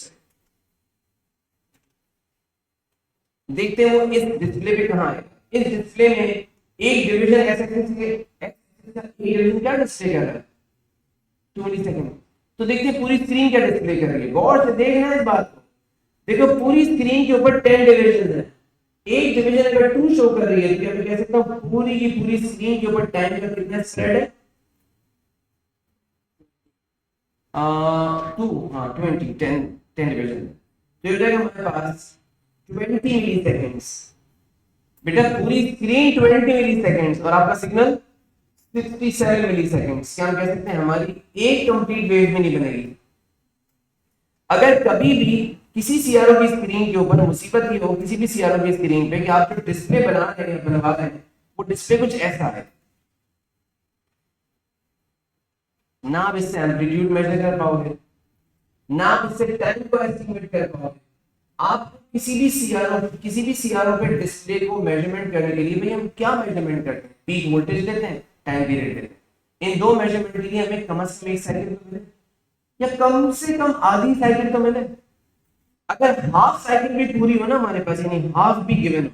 देखते हैं वो इस डिस्प्ले पे कहां है। इस डिस्प्ले में एक डिवीजन ऐसे डिवीजन क्या डिस्प्ले कर रहा है 2 मिली सेकंड। तो देखते हैं पूरी स्क्रीन क्या डिस्प्ले कर रही है, गौर से देखना इस बात को। देखो पूरी स्क्रीन के ऊपर 10 डिवीजन है, एक डिवीजन अगर 2 शो कर रही है तो मैं कह सकता हूं पूरी की पूरी स्क्रीन के ऊपर टाइम का कितना स्प्रेड है 2 हाँ 10 डिवीजन। तो ये जाएगा हमारे पास 20 मिली सेकेंड्स। बेटा पूरी स्क्रीन 20 मिली सेकेंड्स और आपका सिग्नल 67 मिली सेकेंड्स। क्या हम कह सकते हैं हमारी एक कंप्लीट वेव में नहीं बनेगी। अगर कभी भी किसी सीआरओ की स्क्रीन के ऊपर मुसीबत ये हो, किसी भी सीआरओ की स्क्रीन पे कि आप जो डिस्प्ले बना रहे हैं बनवा रहे हैं वो डिस्प्ले कुछ ऐसा है, ना आप इससे एम्पलीट्यूड मेजर कर पाओगे, ना आप इससे टाइम को एस्टिमेट कर पाओगे। आप किसी भी सीआरओ पे डिस्प्ले को मेजरमेंट करने के लिए भाई हम क्या मेजरमेंट करते हैं, पीक वोल्टेज लेते हैं, टाइम पीरियड लेते हैं। इन दो मेजरमेंट के लिए हमें कम से कम एक साइकिल तो मिले या कम से कम आधी साइकिल तो मिले। अगर हाफ साइकिल भी पूरी हो ना हमारे पास, यानी हाफ भी गिवन हो,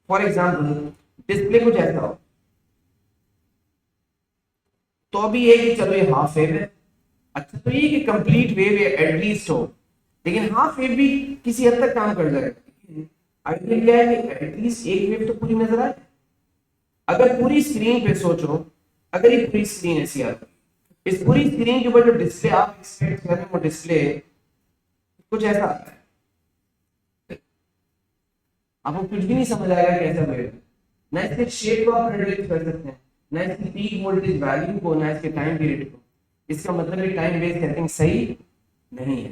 फॉर एग्जांपल डिस्प्ले कुछ ऐसा हो तो भी ये कि चलो ये हाफ वेव है, अच्छा तो ये कि कंप्लीट वेव एटलीस्ट हो, लेकिन हाफ वेव भी किसी हद तक काम कर जाएगा। आइडियल क्या है कि एटलीस्ट एक वेव तो पूरी नजर आए। अगर पूरी स्क्रीन पे सोचो, अगर ये पूरी स्क्रीन है सीआर, इस पूरी स्क्रीन के ऊपर जो डिस्प्ले आप एक्सपेक्ट कर रहे हो वो डिस्प्ले कुछ ऐसा आता है, आपको कुछ भी नहीं समझ आएगा कैसा वेव है। ना इसके शेप को आप प्रेडिक्ट कर सकते हैं, ना इसकी पीक वोल्टेज वैल्यू को, ना इसके टाइम पीरियड को। इसका मतलब है टाइम बेस्ड सेटिंग सही नहीं है,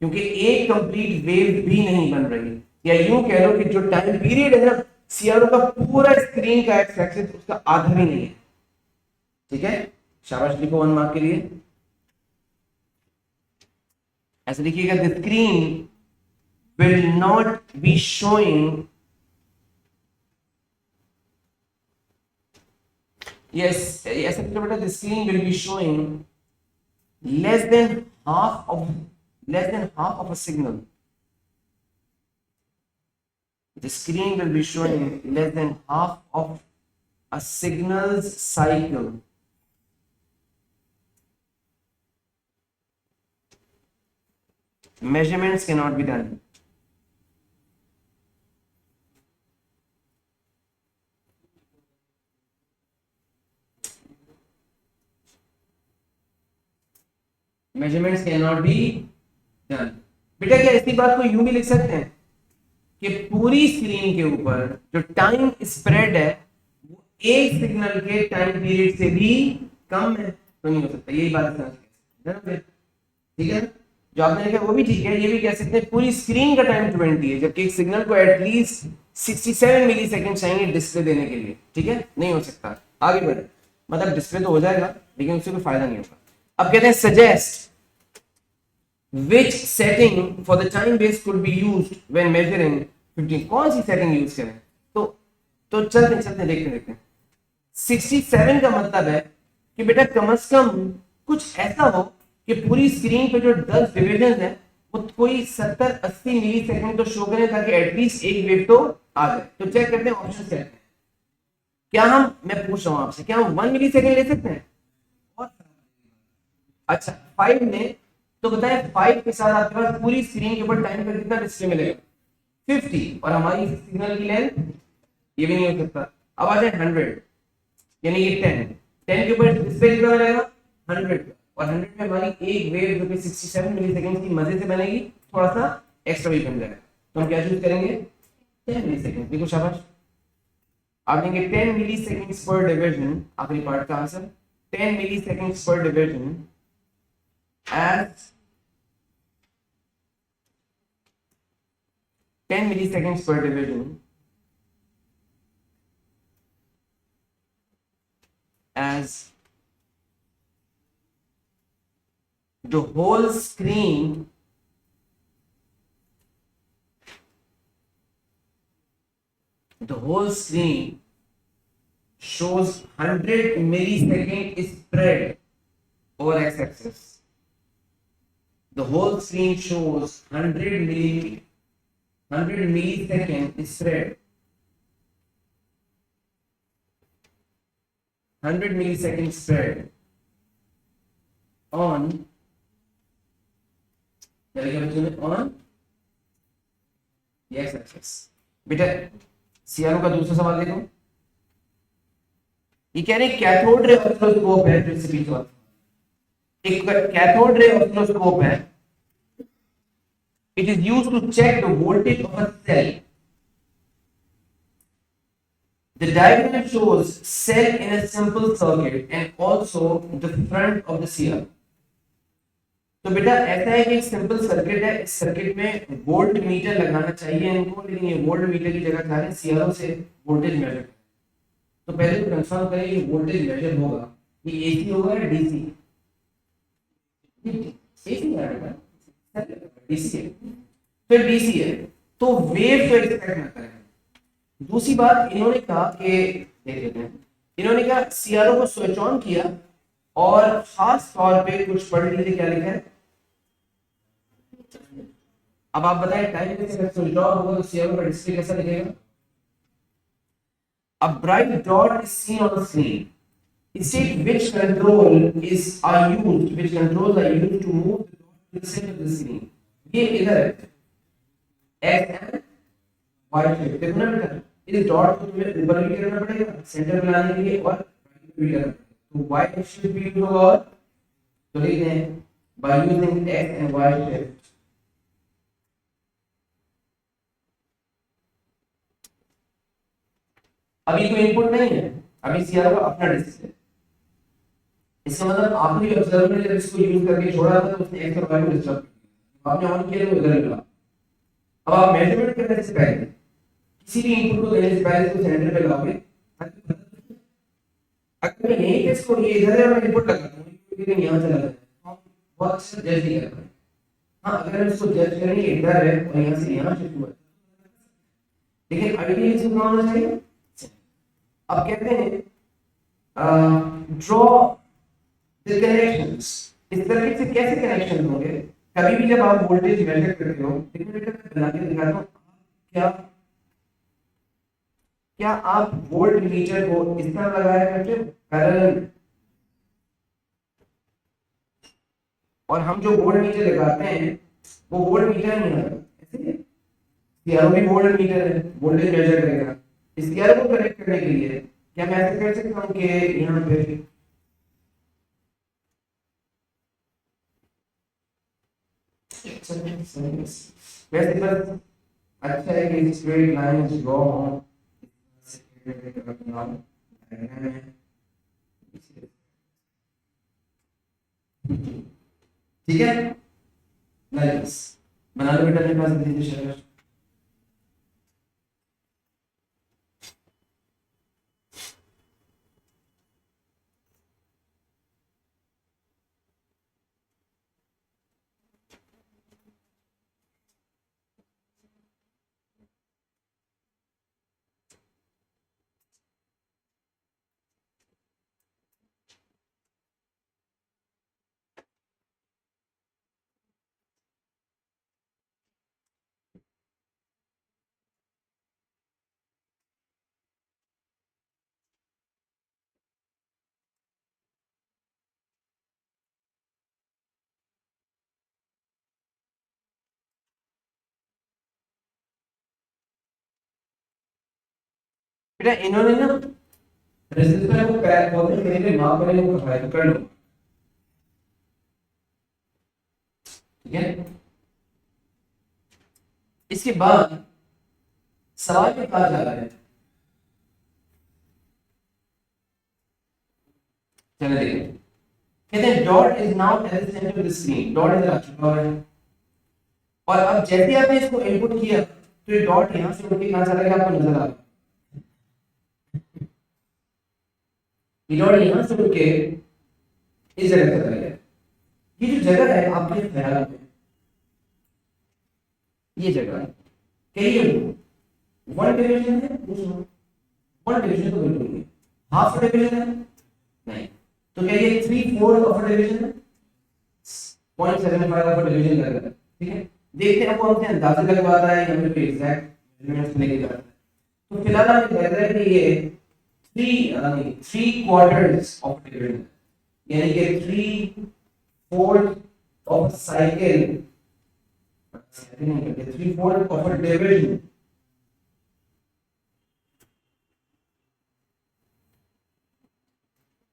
क्योंकि एक कंप्लीट वेव भी नहीं बन रही। या यूं कह लो कि जो टाइम पीरियड है ना सीआरओ का पूरा स्क्रीन का एक्स एक्सिस उसका आधा भी नहीं है। ठीक है, शाबाश लिखो 1 मार्क के लिए। ऐसे लिखिएगा the screen will not be showing, yes ऐसे बेटा the screen will be showing less than half of a signal. The screen will be showing less than half of a signal's cycle. Measurements cannot be done. Measurements cannot be done. बेटा क्या इसी बात को यूं भी लिख सकते हैं कि पूरी स्क्रीन के ऊपर जो टाइम स्प्रेड है वो एक सिग्नल के टाइम पीरियड से भी कम है, तो नहीं हो सकता। यही बात समझ गए। ठीक है, जो आपने लिखा वो भी ठीक है, ये भी कह सकते हैं पूरी स्क्रीन का टाइम 20 है, जबकि एक सिग्नल को एटलीस्ट 67 मिली सेकेंड चाहिए डिस्प्ले देने के लिए। ठीक है, नहीं हो सकता। आगे बढ़े, मतलब डिस्प्ले तो हो जाएगा लेकिन उससे कोई फायदा नहीं होगा। अब कहते हैं suggest which setting for the time base could be used when measuring 15। कौन सी सेटिंग यूज करें? तो चलते चलते देखते हैं। 67 का मतलब है कि बेटा कम से कम कुछ ऐसा हो कि पूरी स्क्रीन पे जो 10 डिविजन है वो कोई 70-80 मिली सेकेंड तो शो करें, ताकि एटलीस्ट एक वेव तो आ जाए। तो चेक करते हैं, ऑप्शन चेक करते हैं। क्या मैं पूछ रहा हूं आपसे, क्या हम 1 मिली सेकेंड ले सकते हैं? अच्छा 5 में, तो बताए 5 के साथ आपके पास पूरी स्क्रीन के ऊपर टाइम का कितना डिस्प्ले मिलेगा? 50। और हमारी सिग्नल की लेंथ ये भी नहीं हो सकता। अब आ जाए 100, यानी कि 10 के ऊपर डिस्प्ले कितना मिलेगा? 100। और 100 में हमारी एक वेव जो कि 67 मिली सेकेंड की मजे से बनेगी, थोड़ा सा एक्स्ट्रा भी बन जाएगा। तो हम क्या चूज करेंगे? 10 मिली सेकेंड। देखो शाबाश, आप देंगे 10 मिली सेकेंड पर डिवीजन, आखिरी पार्ट का आंसर 10 मिली सेकेंड पर division as 10 milliseconds per division as the whole screen shows 100 millisecond spread over x-axis. The whole screen shows 100 millisecond spread, 100 millisecond spread on on yes axis। बेटा सीआरओ का दूसरा सवाल देखो, ये कह रहे हैं कैथोड रे ऑसिलोस्कोप है, एक कैथोड रे ऑसिलोस्कोप है। It is used to check the voltage of a cell. The diagram shows cell in a simple circuit and also the front of the CR। तो बेटा ऐसा है कि एक सिंपल सर्किट है, इस सर्किट में वोल्ट मीटर लगाना चाहिए इनको, लेकिन ये वोल्ट मीटर की जगह चाह रहे हैं सीआरओ से वोल्टेज मेजर। तो पहले तो कंफर्म करें ये वोल्टेज मेजर होगा, ये एसी होगा या डीसी? एसी है, डीसी है। तो डीसी है तो वेव तो एक्सपेक्ट ना करें। दूसरी बात इन्होंने कहा कि देख लेते हैं, इन्होंने कहा सीआरओ को स्विच ऑन किया और खास तौर पे कुछ पढ़ लीजिए क्या लिखा है। अब आप बताएं टाइम में से स्विच ऑन होगा तो सीआरओ का डिस्प्ले कैसा दिखेगा? A bright dot is seen on the screen. State which controls are used to move the dot to the center of the screen। ये इधर है एक्स एंड वाई शेप, देखो ना बेटा इस डॉट को तुम्हें ऊपर भी करना पड़ेगा सेंटर में लाने के लिए, और भी करना पड़ेगा। तो वाई एक्सिस भी यूज होगा, और तो लिख दें by using X and Y shape. अभी कोई इनपुट नहीं है, अभी सीआर का अपना डिस्प्ले। इसका मतलब आपने भी ऑब्जर्वर ने जब इसको यूज करके छोड़ा था तो उसने एक्स और वाई को डिस्टर्ब किया, आपने ऑन किया तो इधर निकला। अब आप मेजरमेंट करने से पहले किसी भी इनपुट को देने से पहले इसको सेंटर पे लाओगे। अगर मैं यहीं पे इसको ये इधर है और इनपुट लगाता हूं लेकिन यहां चला जाता है, बहुत अच्छा जज नहीं कर पाए। हाँ अगर हम इसको जज करें ये इधर है और यहां से यहां शिफ्ट हुआ, लेकिन आइडियली इसको क्या होना चाहिए? अब कहते हैं ड्रॉ द कनेक्शंस। इस सर्किट से कैसे कनेक्शन होंगे? कभी भी जब आप वोल्टेज मेजर करते हो, देखो बेटा मैं बना के दिखाता हूं, क्या आप वोल्ट मीटर को इस तरह लगाया करते हो पैरेलल, और हम जो वोल्ट मीटर लगाते हैं वो वोल्ट मीटर नहीं है, ऐसे सीआरओ भी वोल्ट मीटर है, वोल्टेज मेजर करेगा। इस सीआरओ को कनेक्ट करने के लिए क्या मैं ऐसे कर सकता हूं कि यहां पे वैसे बस अच्छा है कि स्ट्रेट लाइंस ड्रॉ हो, ठीक है। Like this. बना लो बेटा अपने पास दीजिए शेयर। बेटा इन्होंने ना रेजिस्टर को पैर बोलते मेरे लिए माफ करें वो कहा है तो कर लो, ठीक है। इसके बाद सवाल में कहा जा रहा है, चलिए देखिए, कहते हैं dot is now at the centre of the screen. Dot इधर आ चुका है और अब जैसे आपने इसको इनपुट किया तो ये डॉट यहां से उठ के कहां चला गया आपको नजर आ रहा है। ये डॉट यहां से उठ के इस जगह पे चला गया। ये जो जगह है आपके ख्याल में, ये जगह कहिए वन डिवीजन है, वन डिवीजन तो बिल्कुल नहीं, हाफ डिवीजन है नहीं, तो क्या ये 3/4 ऑफ डिवीजन है, 0.75 ऑफ डिवीजन लग रहा है, ठीक है। देखते हैं वो हमसे अंदाजा लगवाता है या फिर एग्जैक्ट मेजरमेंट्स लेके जाता है। तो फिलहाल हमें लग रहा है कि ये 3/4 ऑफ डिवीजन, यानी कि 3/4 ऑफ साइकिल, 3/4 ऑफ डिवीजन।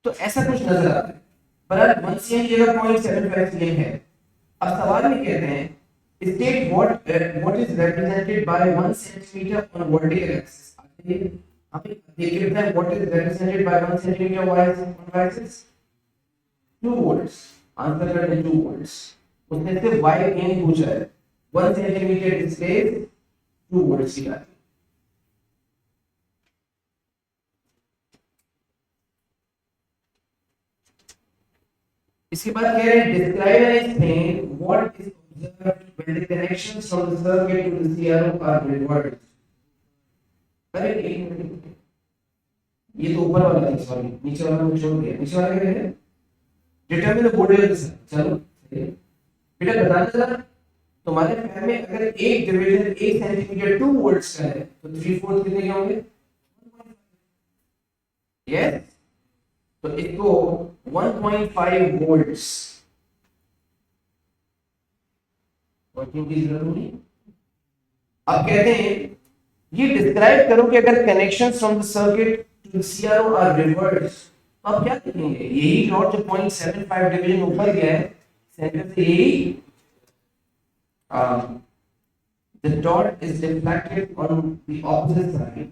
तो ऐसा कुछ नजर आता है, पर 1 cm की जगह 0.75 cm है। अब सवाल में कहते हैं state what is represented by 1 centimeter on vertical axis। हमें देखिए बेटा what is represented by 1 centimeter on y-axis 2 volts। Answer कर दे 2 volts। उसने से y गेन पूछा है, 1 centimeter डिस्प्लेस 2 volts की बात। इसके बाद कह रहे हैं describe and explain what is observed when the connections from the circuit to the CRO are reversed। अरे एक मिनट, ये तो ऊपर वाला था, सॉरी नीचे वाला मैं छोड़ दिया। नीचे वाला क्या है, डिटरमिन द वोल्टेज। चलो बेटा बताना जरा, तुम्हारे पैर में अगर एक डिवीजन 1 सेंटीमीटर 2 वोल्ट्स का है तो 3/4 कितने के होंगे, यस। तो इसको 1.5 वोल्ट्स वर्किंग की जरूरत नहीं। अब कहते हैं ये डिस्क्राइब करो कि अगर connections from the circuit to CRO are reverse, तो आप क्या लिखेंगे, यही डॉट जो 0.75 डिवीजन ऊपर गया है सेंटर से, यही the dot is deflected on the opposite side,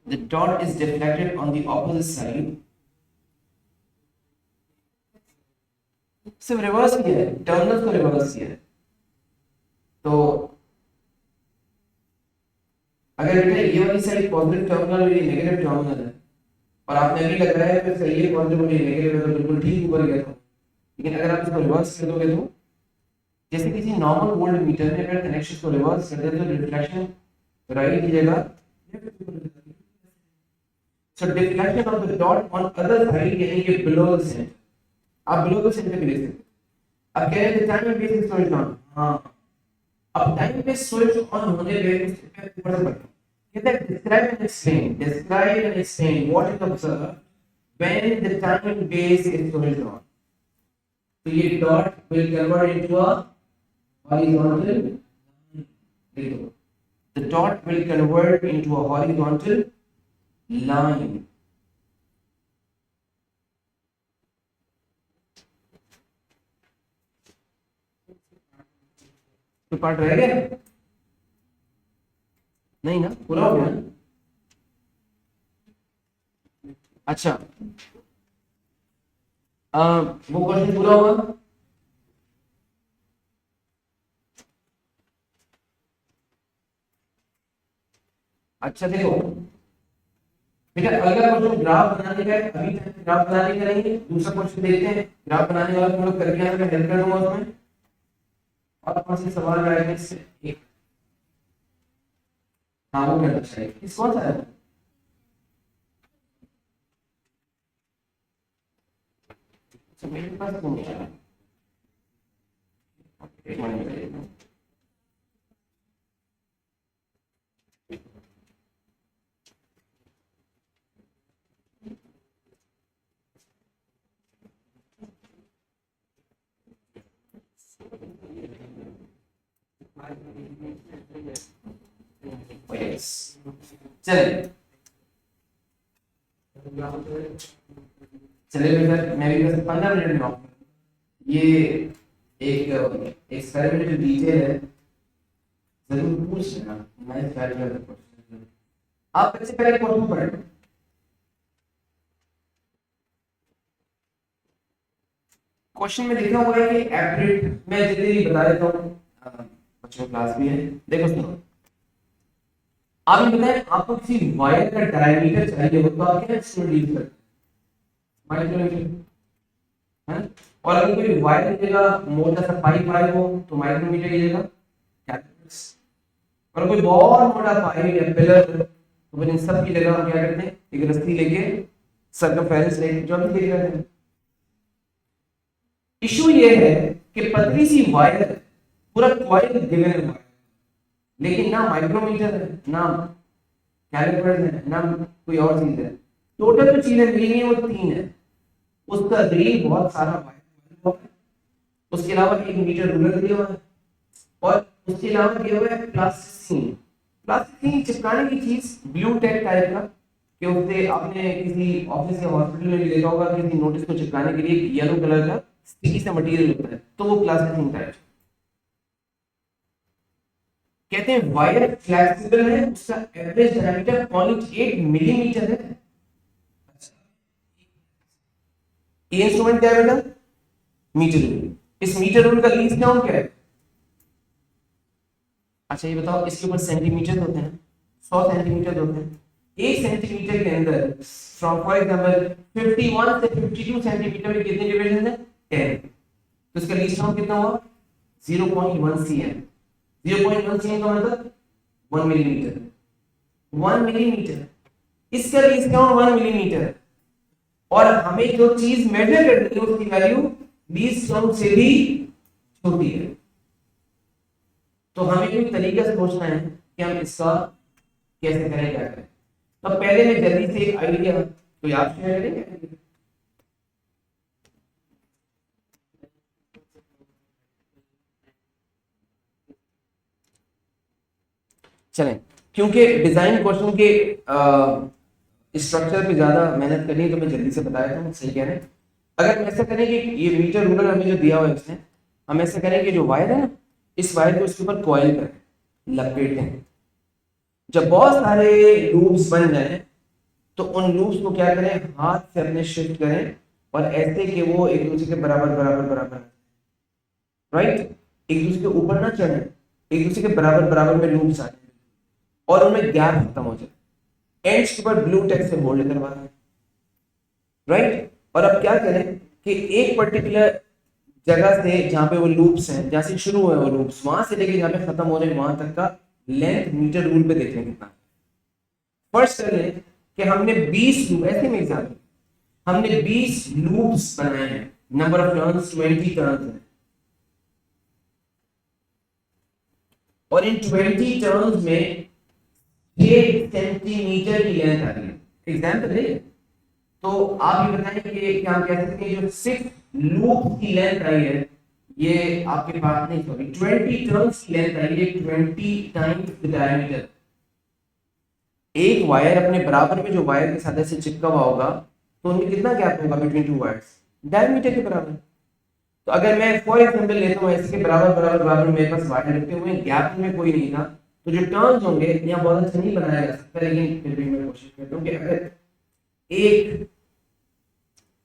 the dot is deflected on the opposite side। सिर्फ रिवर्स किया है, टर्मिनल्स को रिवर्स किया है। तो अगर बेटा ये वाली साइड पॉजिटिव टर्मिनल और ये नेगेटिव टर्मिनल है और आपने अभी लग रहा है फिर सही है पॉजिटिव और ये नेगेटिव है तो बिल्कुल ठीक ऊपर गया था। लेकिन अगर आप इसको रिवर्स कर दोगे तो जैसे किसी नॉर्मल वोल्ट मीटर में अगर कनेक्शन को रिवर्स कर दे तो रिफ्लेक्शन राइट की जगह, so deflection of the dot on other side यानी कि below the center, आप below the center भी ले सकते। अब कह रहे थे टाइम बेस स्विच ऑन, हाँ अब टाइम बेस स्विच ऑन होने पे ऊपर से बढ़ता कहता है describe and explain what is observed when the time base is switched on। तो ये dot will convert into a horizontal, देखो the dot will convert into a horizontal line। तो पार्ट रह गया नहीं ना, पूरा हो गया ना। अच्छा वो क्वेश्चन पूरा हुआ। अच्छा देखो बेटा, अगला क्वेश्चन ग्राफ बनाने का है। अभी तक ग्राफ बनाने का नहीं है, दूसरा क्वेश्चन देखते हैं। ग्राफ बनाने वाला तुम लोग करके आना, मैं हेल्प कर दूंगा उसमें। और कौन से सवाल आएंगे इससे एक, हाँ वो करना चाहिए। किस कौन सा है? अच्छा मेरे पास तो नहीं है, एक मिनट बताइए। चलिए चलिए बेटा, मैं भी बस 15 मिनट में आऊंगा। ये एक एक्सपेरिमेंट जो डिटेल है जरूर पूछ लेना। मैं क्वेश्चन आप सबसे पहले क्वेश्चन पढ़ें। क्वेश्चन में लिखा हुआ है कि एवरेज, मैं जितनी भी बता देता हूँ, बच्चों क्लास भी है। देखो सुनो, आप ये बताएं आपको किसी वायर का डायमीटर चाहिए हो तो आप क्या इसमें डील करते हैं? माइक्रोमीटर है। और अगर कोई वायर लीजिएगा, मोटा सा पाइप वायर हो तो माइक्रोमीटर लीजिएगा, कैपिटल्स। और कोई बहुत मोटा पाइप या पिलर, तो फिर इन सब की जगह हम क्या करते हैं, एक रस्सी लेके सर्कमफेरेंस लेके जो हम लेके जाते हैं। इशू ये है कि पतली सी वायर, पूरा कॉइल गिवन है, लेकिन ना माइक्रोमीटर है, ना कैलिपर्स है, ना कोई और चीज है। टोटल जो चीजें मिली है वो 3 है। उसका रील बहुत सारा वायर, उसके अलावा 1 मीटर रूलर दिया हुआ है, और उसके अलावा दिया हुआ है प्लास्टिक। प्लास्टिक चिपकाने की चीज ब्लू टेक टाइप का, कि उससे आपने किसी ऑफिस या हॉस्पिटल में भी देखा होगा, किसी नोटिस को चिपकाने के लिए येलो कलर का स्टिकी सा मटेरियल होता है, तो वो प्लास्टिक टाइप। कहते हैं वायर फ्लेक्सिबल है, उसका एवरेज डायमीटर 0.8 मिलीमीटर है। ये इंस्ट्रूमेंट क्या है बेटा? Metre rule. इस मीटर रूल का लीस्ट काउंट क्या है? अच्छा ये बताओ, इसके ऊपर सेंटीमीटर होते हैं, 100 सेंटीमीटर होते हैं। 1 सेंटीमीटर के अंदर फ्रॉम फॉर एग्जांपल 51 से 52 सेंटीमीटर में कितने डिवीजन है? 10। तो इसका लीस्ट काउंट कितना हुआ? 0.1 cm। 0.1 cm का मतलब 1 मिलीमीटर। 1 मिलीमीटर, इसका लीस्ट काउंट 1 मिलीमीटर। और हमें जो चीज मेजर करनी है उसकी वैल्यू लीस्ट काउंट से भी छोटी है। तो हमें कोई तरीका सोचना है कि हम इसका कैसे करें, क्या करें। तो पहले मैं जल्दी से एक आइडिया तो आप शेयर करेंगे। चलें, क्योंकि डिजाइन क्वेश्चन के स्ट्रक्चर पे ज्यादा मेहनत करनी है तो मैं जल्दी से बताया था, सही कह रहे हैं। अगर हम ऐसा करें कि ये मीटर रूलर हमें जो दिया हुआ है इसमें, हम ऐसा करें कि जो वायर है ना, इस वायर को इसके ऊपर कॉइल करें, लपेटें। जब बहुत सारे लूप्स बन जाए तो उन लूप्स को क्या करें, हाथ से अपने शिफ्ट करें, और ऐसे कि वो एक दूसरे के बराबर बराबर बराबर, राइट, एक दूसरे के ऊपर ना चढ़े, एक दूसरे के बराबर बराबर में लूप्स आ जाए और उनमें गैप खत्म हो जाए। एंड्स के ऊपर ब्लू टेक से होल्ड करवा दें, राइट। और अब क्या करें कि एक पर्टिकुलर जगह से जहां पे वो लूप्स हैं, जहां से शुरू हुए वो लूप्स, वहां से लेके जहां पे खत्म हो रहे वहां तक का लेंथ मीटर रूल पे देख लें कितना। फर्स्ट कर लें कि हमने 20 लूप, ऐसे में एग्जांपल, हमने 20 लूप्स बनाए हैं, नंबर ऑफ टर्न्स 20 टर्न्स है, और इन 20 टर्न्स में 6 सेंटीमीटर की लेंथ आ रही है। एग्जांपल है, तो आप ये बताएं कि क्या हम कह सकते हैं जो 6 लूप की लेंथ आई है, ये आपके पास नहीं, सॉरी 20 टर्न्स की लेंथ आई है, 20 टाइम्स द डायमीटर। एक वायर अपने बराबर में जो वायर के साथ ऐसे चिपका हुआ होगा तो उनमें कितना गैप होगा बिटवीन टू वायर्स? डायमीटर के बराबर। तो अगर मैं फॉर एग्जांपल लेता हूं ऐसे के बराबर बराबर बराबर मेरे पास वायर रखे हुए हैं, गैप में कोई नहीं था, तो जो टर्न्स होंगे यहाँ बहुत अच्छा नहीं बनाया जा सकता, लेकिन फिर भी मैं कोशिश करता हूँ कि अगर एक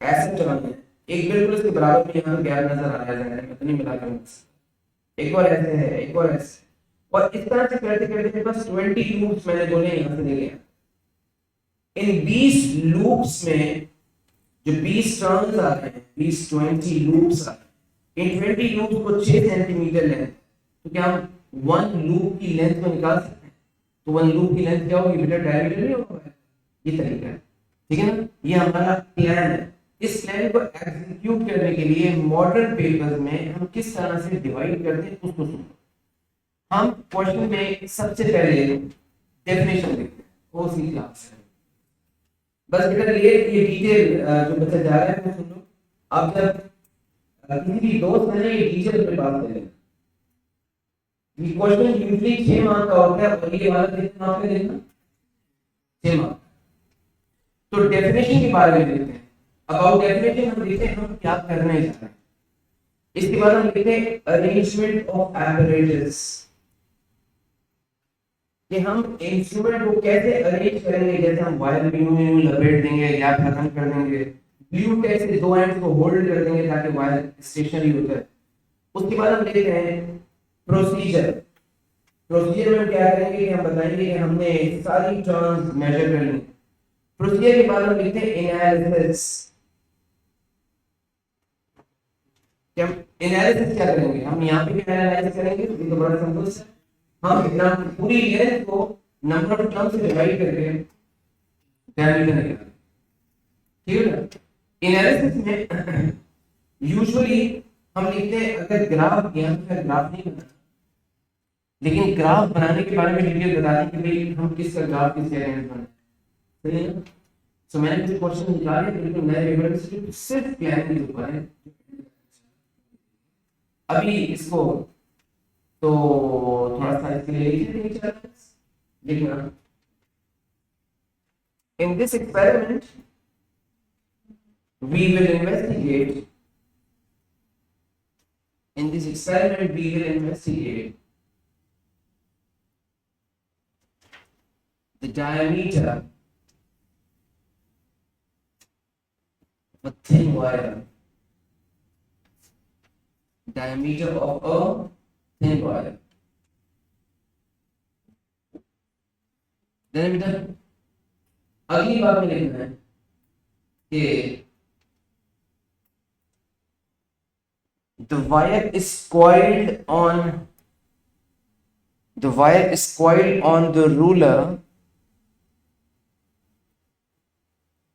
ऐसे टर्न है, एक बिल्कुल इसके बराबर में यहाँ गैप नजर आ रहा है, इतनी मिला कर एक और ऐसे है, एक और ऐसे, और इस तरह से करते करते बस 20 लूप्स मैंने बोले यहाँ से देखे। इन 20 लूप्स में जो 20 टर्न्स आ रहे हैं, 20 लूप्स आ रहे हैं, इन 20 लूप्स को 6 सेंटीमीटर लेंथ, तो क्या हम वन लूप की लेंथ को निकाल सकते हैं? तो वन लूप की लेंथ क्या होगी बेटा? डायमीटर नहीं होगा, ये तरीका है, ठीक है ना? ये हमारा प्लान है। इस प्लान को एग्जीक्यूट करने के लिए मॉडर्न पेपर्स में हम किस तरह से डिवाइड करते हैं उसको सुनो। हम क्वेश्चन में सबसे पहले डेफिनेशन देखते हैं, वो सी क्लास है। बस बेटा ये डिटेल जो बच्चा जा रहा है वो सुन लो। अब जब किसी भी दोस्त है ना ये डिटेल में बात करें, ये क्वेश्चन यूजुअली 6 मार्क का होता है और ये वाला कितने मार्क का देखना? 6 मार्क। तो डेफिनेशन के बारे में देखते हैं। अबाउट डेफिनेशन हम देखते हैं हम क्या करने जा रहे हैं। इसके बाद हम देखते हैं अरेंजमेंट ऑफ apparatus, कि हम इंस्ट्रूमेंट को कैसे अरेंज करेंगे। जैसे हम वायर में लपेट देंगे, गैप खत्म कर देंगे, ग्लू कैसे दो एंड्स को होल्ड कर देंगे ताकि वायर स्टेशनरी हो जाए। उसके बाद हम देखते हैं प्रोसीजर। प्रोसीजर में हम क्या करेंगे कि हम बताएंगे कि हमने सारी टर्म्स मेजर कर ली। प्रोसीजर के बाद हम लिखते हैं एनालिसिस। क्या एनालिसिस क्या करेंगे? हम यहाँ पे भी एनालाइज करेंगे, ये तो बड़ा सिंपल है। हम इतना पूरी लेंथ को नंबर ऑफ टर्म्स से डिवाइड करके डायमीटर निकालेंगे, ठीक है ना? एनालिसिस में यूजुअली हम लिखते हैं, अगर ग्राफ यहाँ पे ग्राफ नहीं बना, लेकिन ग्राफ बनाने के बारे में डिटेल बता दें कि भाई हम किसका ग्राफ किस एरिया में बनाए, सही है? सो मैंने कुछ क्वेश्चन निकाले बिल्कुल नए पेपर से सिर्फ प्लानिंग के ऊपर है। अभी इसको तो थोड़ा सा इसके लिए लिखना। In this experiment we will investigate the diameter of a thin wire, diameter of a thin wire. diameter अगली बात में लिखना है कि the wire is coiled on the ruler.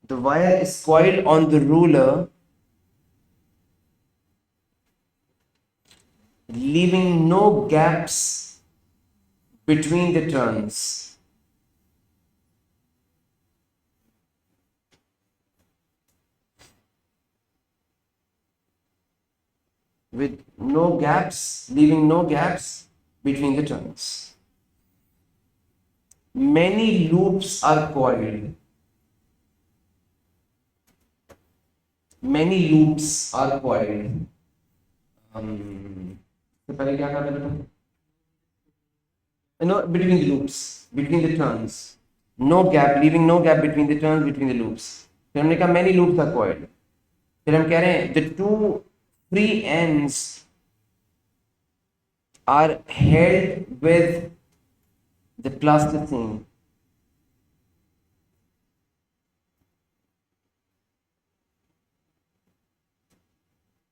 The wire is coiled on the ruler, leaving no gaps between the turns. With no gaps, leaving no gaps between the turns. Many loops are coiled. Many loops are coiled. तो पहले क्या करना बेटा? No, between the loops, between the turns. No gap, leaving no gap between the turns, between the loops. फिर हमने कहा many loops are coiled. फिर हम कह रहे हैं the two free ends are held with the plasticine.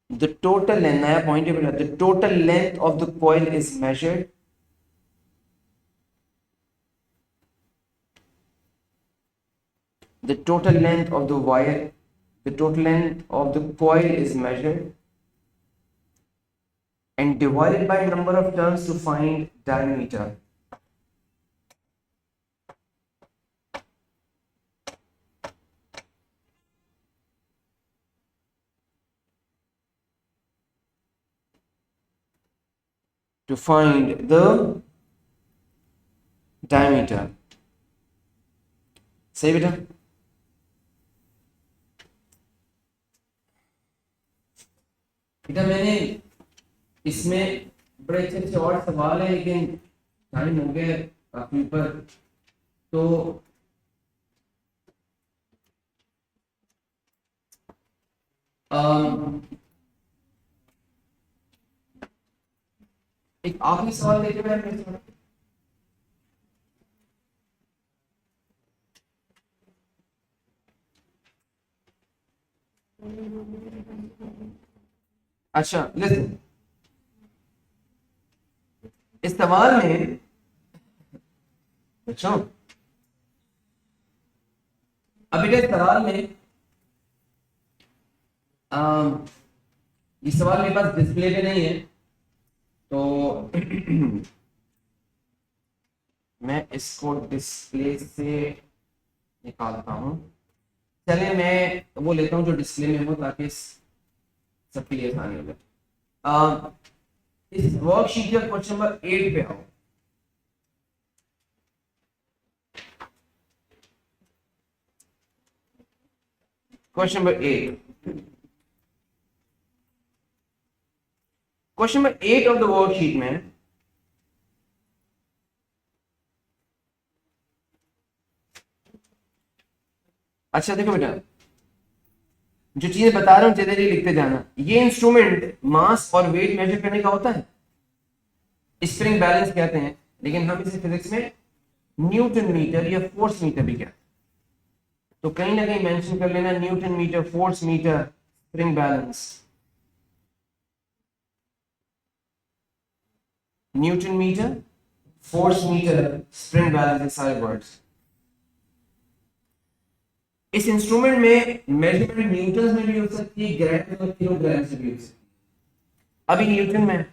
The total length, नया point है बेटा, the total length of the coil is measured. The total length of the wire, the total length of the coil is measured and divided by number of turns to find diameter. To find the diameter. सही बेटा? बेटा मैंने इसमें बड़े अच्छे अच्छे और सवाल है लेकिन टाइम हो गया काफी ऊपर, तो एक आखिरी सवाल लेके मैं अच्छा लिसन, इस सवाल में बच्चों अभी के सवाल में ये सवाल मेरे पास डिस्प्ले पे नहीं है तो मैं इसको डिस्प्ले से निकालता हूं। चले मैं वो लेता हूं जो डिस्प्ले में हो ताकि सबके लिए आसानी हो जाए। इस वर्कशीट का क्वेश्चन नंबर 8 पे आओ। Question number 8, question number 8 of the worksheet में अच्छा देखो बेटा, जो चीजें बता रहा हूं जल्दी जल्दी लिखते जाना। ये इंस्ट्रूमेंट मास और वेट मेजर करने का होता है, स्प्रिंग बैलेंस कहते हैं, लेकिन हम इसे फिजिक्स में न्यूटन मीटर या फोर्स मीटर भी कहते हैं। तो कहीं ना कहीं मेंशन कर लेना newton metre, force metre, spring balance. Newton metre, force metre, spring balance, ये सारे वर्ड्स। इस इंस्ट्रूमेंट में मेजरमेंट न्यूटन में भी हो सकती है, ग्राम और किलोग्राम से भी हो सकती है। अभी न्यूटन में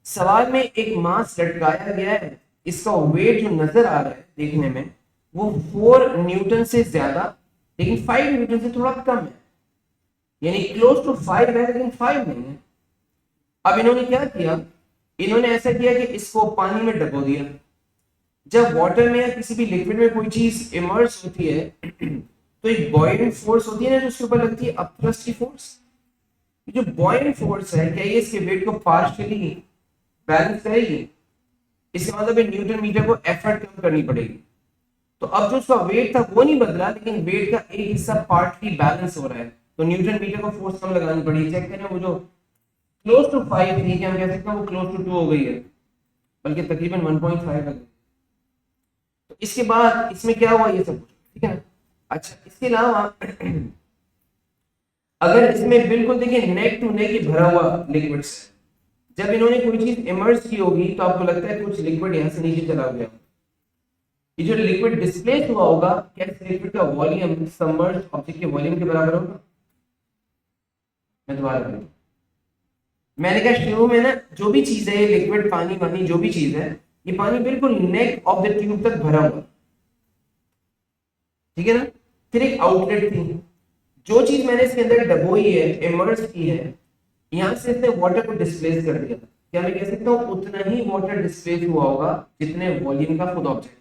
सवाल में एक मास लटकाया गया है, इसका वेट जो नजर आ रहा है देखने में वो 4 न्यूटन से ज्यादा लेकिन 5 न्यूटन से थोड़ा कम है, यानी क्लोज टू 5 है लेकिन 5 नहीं है। अब इन्होंने क्या किया, इन्होंने ऐसा किया कि इसको पानी में डुबो दिया। जब वाटर में या किसी भी लिक्विड में कोई चीज इमर्स होती है तो एक बॉयलिंग फोर्स होती है ना जो उसके ऊपर लगती है, अपथ्रस्ट की फोर्स। जो बॉयलिंग फोर्स है क्या ये इसके वेट को पार्शियली बैलेंस करेगी? इसका मतलब है न्यूटन मीटर को एफर्ट कम करनी पड़ेगी। तो अब जो उसका वेट था वो नहीं बदला लेकिन वेट का एक हिस्सा पार्टली बैलेंस हो रहा है, तो न्यूटन मीटर को फोर्स कम लगानी पड़ेगी। चेक करें, वो जो क्लोज टू 5 थी क्या हम कह सकते हैं वो क्लोज टू 2 हो गई है, बल्कि तकरीबन 1.5 है। तो इसके बाद इसमें क्या हुआ ये सब कुछ, ठीक है ना। अच्छा इसके अलावा अगर इसमें बिल्कुल देखिए नेक टू नेक ही भरा हुआ लिक्विड, जब इन्होंने कोई चीज इमर्ज की होगी तो आपको लगता है कुछ लिक्विड यहां से नीचे चला गया, ये जो लिक्विड डिस्प्लेस हुआ होगा क्या इस लिक्विड का वॉल्यूम सबमर्ज्ड ऑब्जेक्ट के वॉल्यूम के बराबर होगा? मैं दोबारा करूं, मैंने कहा शुरू में ना जो भी चीज है ये लिक्विड पानी वानी जो भी चीज है ये पानी बिल्कुल नेक ऑफ द ट्यूब तक भरा हुआ, ठीक है ना। फिर एक आउटलेट थी, जो चीज मैंने इसके अंदर डबोई है इमर्ज की है यहां से इसने वाटर को डिस्प्लेस कर दिया, क्या मैं कह सकता हूं उतना ही वाटर डिस्प्लेस हुआ होगा जितने वॉल्यूम का खुद ऑब्जेक्ट।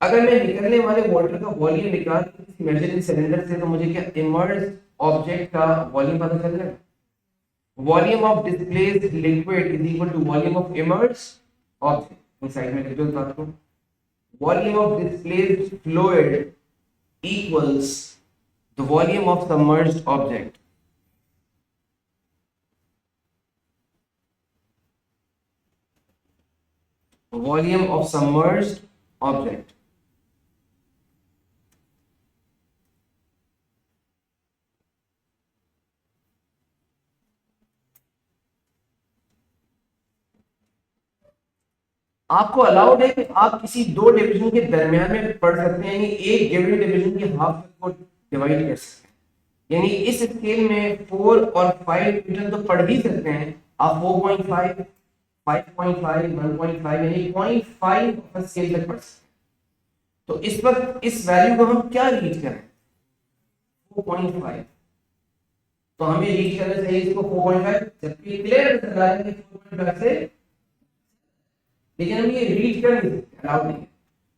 अगर मैं निकलने वाले वाटर का वॉल्यूम निकाल किसी मेजरिंग सिलेंडर से तो मुझे क्या इमर्ज ऑब्जेक्ट का वॉल्यूम पता चल जाएगा? Volume of displaced liquid is equal to volume of emerge object. इस साइड में लिख दो बात को, volume of displaced fluid equals the volume of submerged object. Volume of submerged object. आपको अलाउड है कि आप किसी दो डिवीजन के दरमियान में पढ़ सकते हैं, यानी एक गिवन डिवीजन की हाफ को डिवाइड कर सकते हैं। यानी इस स्केल में 4 और 5 न्यूटन तो पढ़ ही सकते हैं आप, 4.5 5.5 1.5 यानी 0.5 स्केल तक पढ़ सकते हैं। तो इस वक्त इस वैल्यू को हम क्या रीच करें? 4.5, तो हमें रीच करना चाहिए इसको 4.5, जबकि क्लियर बता रहा है कि 4.5 से, लेकिन हम ये रीच कर नहीं सकते, अलाउड नहीं है।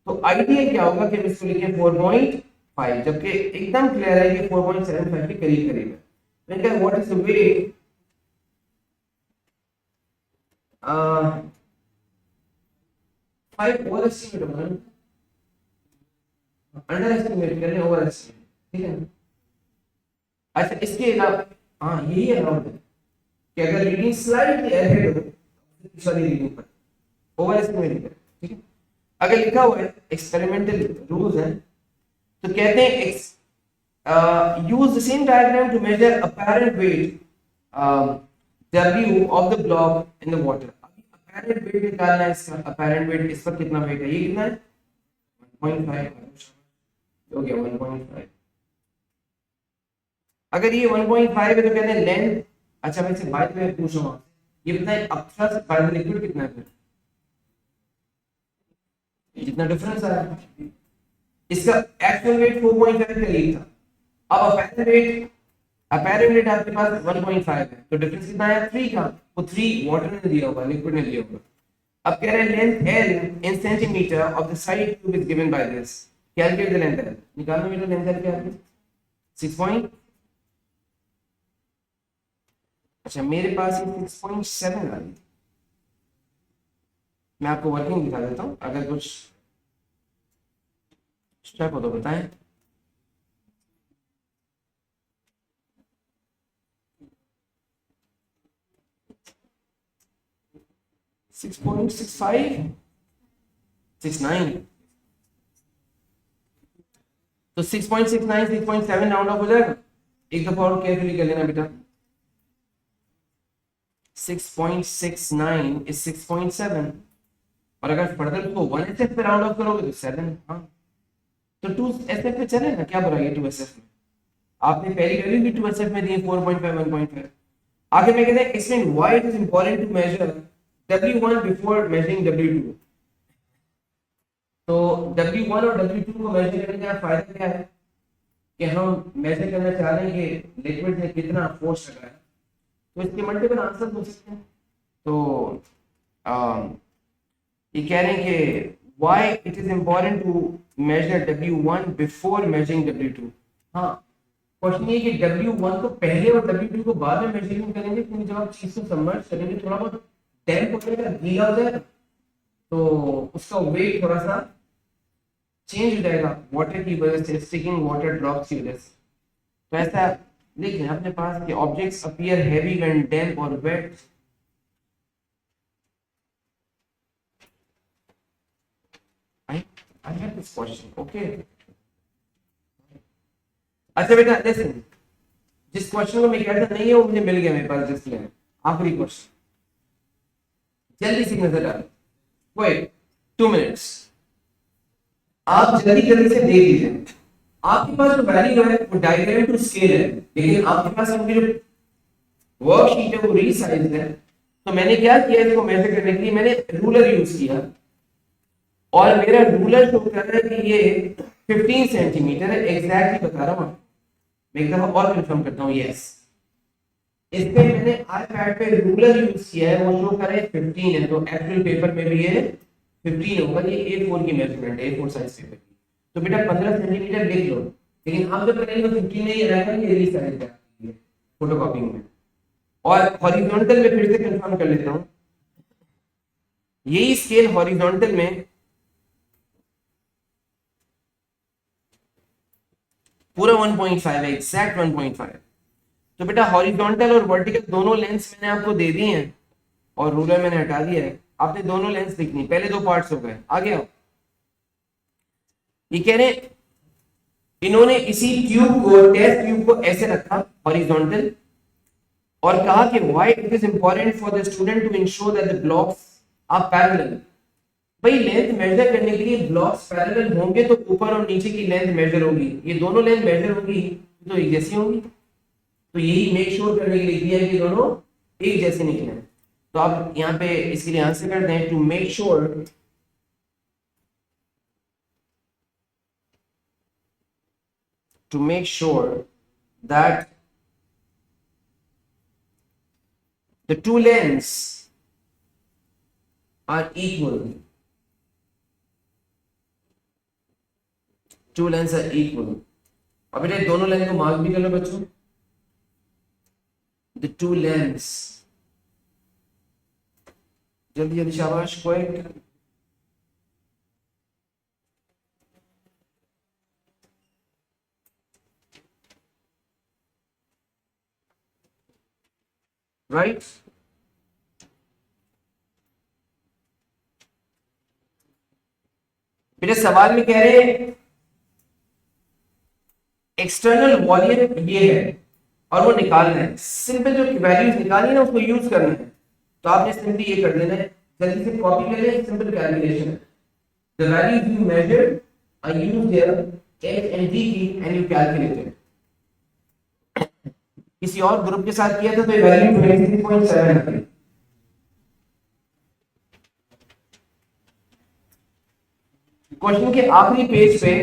तो आइडिया क्या होगा कि हम इसको लिखें 4.5, जबकि एकदम क्लियर है कि 4.75 के करीब करीब है। मैंने कहा what is the weight, 5 over estimate होगा, अंडर एस्टिमेट कर रहे हैं ओवर एस्टिमेट, ठीक है ना। अच्छा इसके अलावा हाँ यही अलाउड है कि अगर रीडिंग स्लाइटली अहेड हो दूसरी रीडिंग पर ओवर एस्टिमेट कर, ठीक है। अगर लिखा हुआ है एक्सपेरिमेंटल रूल्स है तो कहते हैं use the same diagram to measure apparent weight W of the block in the water। apparent weight निकालना है इसका, apparent weight इस पर कितना weight है, ये कितना है 1.5 हो गया 1.5। अगर ये 1.5 है तो कहते हैं लेंथ, अच्छा मैं इससे बात में पूछ रहा हूँ ये बताएं अपना बाय लिक्विड कितना है, फिर जितना डिफरेंस आ रहा है इसका एक्चुअल वेट 4.5 के करीब था, अब अपेरेंट वेट आपके पास 1.5 है तो डिफरेंस कितना है 3 का, वो 3 वाटर ने दिया होगा, लिक्विड ने दिया होगा। अब कह रहे हैं length L in centimetre of the side tube is given by this, calculate the length L, निकालना मेरा लेंथ L क्या है 6 पॉइंट, अच्छा मेरे पास ये 6.7 आ रही है, मैं आपको वर्किंग दिखा देता हूँ, अगर कुछ स्टेप हो तो बताएं। 6.65 69 तो 6.69 6.7 राउंड ऑफ हो जाएगा, एक दफा और केयरफुली कर लेना बेटा 6.69 is 6.7 और अगर फर्दर को 1SF पे राउंड ऑफ करोगे तो 7, हाँ तो 2SF पे चले ना, क्या बुराई है 2SF में, आपने पहली वैल्यू भी 2SF में दी है 4.5 1.5। आगे मैं कहते हैं explain why it is important to measure W1 before measuring W2। तो W1 और W2 को मेजर करने का फायदा क्या है कि हम मेजर करना चाह रहे हैं कि लिक्विड में कितना फोर्स लगा है, तो इसके मल्टीपल आंसर हो सकते हैं। तो ये कह रहे हैं कि why it is important to measure W1 before measuring W2। हाँ क्वेश्चन ये कि W1 को पहले और W2 को बाद में मेजरिंग करेंगे, क्योंकि जब आप चीज को सबमर्ज करेंगे थोड़ा बहुत डैम्प हो जाएगा, गीला हो जाएगा, तो उसका वेट थोड़ा सा चेंज हो जाएगा वाटर की वजह से, स्टिकिंग वाटर ड्रॉप्स की वजह से। तो ऐसा लिख लें अपने पास कि ऑब्जेक्ट्स अपीयर हैवी व्हेन डैम्प और wait. I have this question, okay? अच्छा बेटा लिसन, जिस क्वेश्चन को मैं कहता नहीं है वो मुझे मिल गया मेरे पास, डिस्प्ले में आखिरी क्वेश्चन, जल्दी से नजर डालो, वेट 2 मिनट्स, आप जल्दी जल्दी से देख लीजिए। आपके पास जो वैल्यू है वो डायग्राम टू स्केल है, लेकिन आपके पास उनकी जो वर्कशीट है वो रीसाइज है। तो मैंने क्या किया, इसको मेजर करने के लिए मैंने रूलर यूज किया और मेरा रूलर शो कर रहा है कि ये 15 सेंटीमीटर है, एग्जैक्टली बता रहा हूँ। मैं एक दफा और कंफर्म करता हूँ, यस इसमें मैंने आईपैड पे रूलर यूज किया है, वो शो कर रहा है 15 है, तो एक्चुअल पेपर में भी ये 15 होगा, ये A4 की मेजरमेंट है, A4 साइज पेपर की। तो बेटा 15 सेंटीमीटर लिख लो, लेकिन आप जब करेंगे तो 15 नहीं रहेगा, ये रीसाइज है फोटोकॉपिंग में। और हॉरिजॉन्टल में फिर से कंफर्म कर लेता हूं, यही स्केल हॉरिजॉन्टल में पूरा 1.5 है, एग्जैक्ट 1.5। तो बेटा हॉरिजॉन्टल और वर्टिकल दोनों लेंस मैंने आपको दे दी हैं और रूलर मैंने हटा दिया है, आपने दोनों लेंस लिखनी, पहले 2 पार्ट्स हो गए। आगे आओ, ये कह रहे इन्होंने इसी ट्यूब को, टेस्ट ट्यूब को ऐसे रखा हॉरिजॉन्टल और कहा कि why it is important for the student to ensure that the blocks are parallel. भाई लेंथ मेजर करने के लिए ब्लॉक्स पैरेलल होंगे तो ऊपर और नीचे की लेंथ मेजर होगी, ये दोनों लेंथ मेजर होगी तो एक जैसी होगी, तो यही मेक श्योर करने के लिए दिया है कि दोनों एक जैसे निकले। तो आप यहाँ पे इसके लिए आंसर कर दें, to make sure that the two lengths are equal. Two lengths are equal. अब बेटा दोनों लेंथ को मार्क भी कर लो बच्चों, the two lengths, जल्दी जल्दी शाबाश, क्विक। राइट। मेरे सवाल में कह रहे हैं एक्सटर्नल वॉल्यूम ये है और वो निकालना है। सिंपल जो वैल्यूज निकाली ना उसको यूज करना है, तो आपने सिंपली ये कर लेना है, जल्दी से कॉपी कर लें। सिंपल कैलकुलेशन है, the values you measured are used here h and d की एंड यू कैलकुलेटेड। किसी और ग्रुप के साथ किया था तो ये वैल्यू 26.7 है। क्वेश्चन के आखिरी पेज पे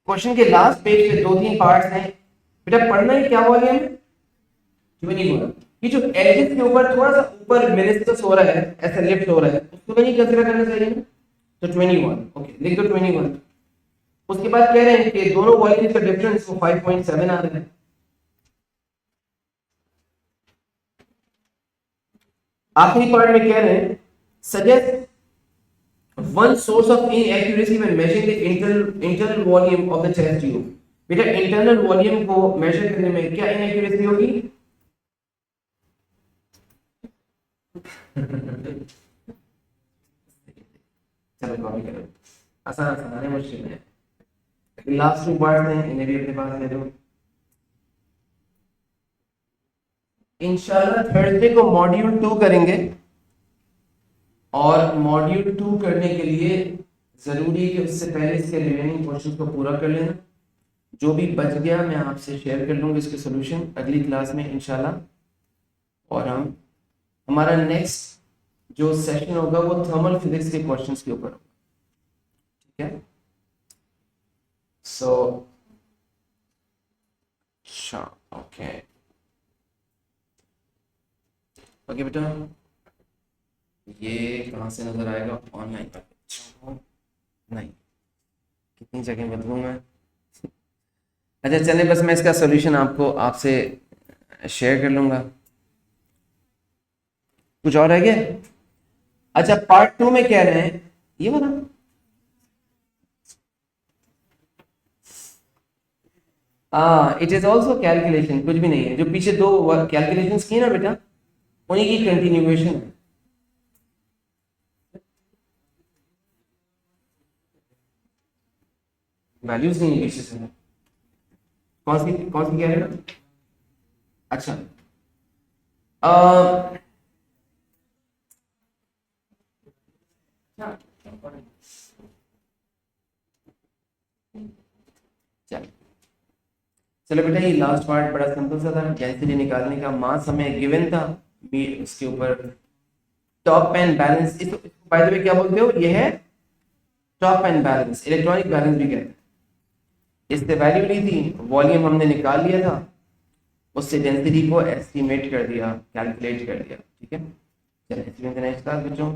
क्वेश्चन के लास्ट पेज पे 2-3 पार्ट्स हैं। बेटा पढ़ना है क्या वॉल्यूम है 21। ये जो एजेस के ऊपर थोड़ा सा ऊपर मेनिस्कस हो रहा है, ऐसा लिफ्ट हो रहा है, उसको भी नहीं कंसीडर करना चाहिए ना। तो 21 ओके लिख दो 21। उसके बाद कह रहे हैं कि दोनों वॉल्यूम्स का डिफरेंस वो 5.7 आ रहा है। आखिरी पार्ट में कह रहे हैं suggest one source of inaccuracy when measuring the internal volume of the chest tube। बेटा इंटरनल वॉल्यूम को मेजर करने में क्या इनएक्यूरेसी होगी? चलो कॉपी करो, आसान आसान है, मुश्किल है। लास्ट 2 पार्ट हैं, इन्हें भी अपने पास ले लो। इंशाल्लाह थर्सडे को मॉड्यूल 2 करेंगे और मॉड्यूल 2 करने के लिए जरूरी है कि उससे पहले इसके रिमेनिंग क्वेश्चंस को पूरा कर लेना। जो भी बच गया मैं आपसे शेयर कर लूँगा इसके सॉल्यूशन अगली क्लास में इंशाल्लाह। और हमारा नेक्स्ट जो सेशन होगा वो थर्मल फिजिक्स के क्वेश्चंस के ऊपर होगा, ठीक है। सो अच्छा ओके ओके बेटा, ये कहाँ से नजर आएगा? ऑनलाइन नहीं, कितनी जगह बदलूं मैं। अच्छा चले, बस मैं इसका सॉल्यूशन आपसे शेयर कर लूंगा। कुछ और है क्या? अच्छा पार्ट 2 में कह रहे हैं ये वाला, इट इज ऑल्सो कैलकुलेशन, कुछ भी नहीं है। जो पीछे 2 कैलकुलेशंस की ना बेटा, उन्हीं की कंटिन्यूएशन है। वैल्यूज नहीं है पीछे से। कौन सी कह रहे हो? अच्छा चलो बेटा, ये लास्ट पार्ट बड़ा सिंपल सा था, डेंसिटी निकालने का। मास हमें गिवन था, इसके ऊपर टॉप एंड बैलेंस, इसको बाय द वे क्या बोलते हो? ये है top and balance, electronic balance भी कहते हैं। इससे वैल्यू ली थी, वॉल्यूम हमने निकाल लिया था, उससे डेंसिटी को एस्टिमेट कर दिया, कैलकुलेट कर दिया, ठीक है। चलिए नेक्स्ट क्लास बच्चों।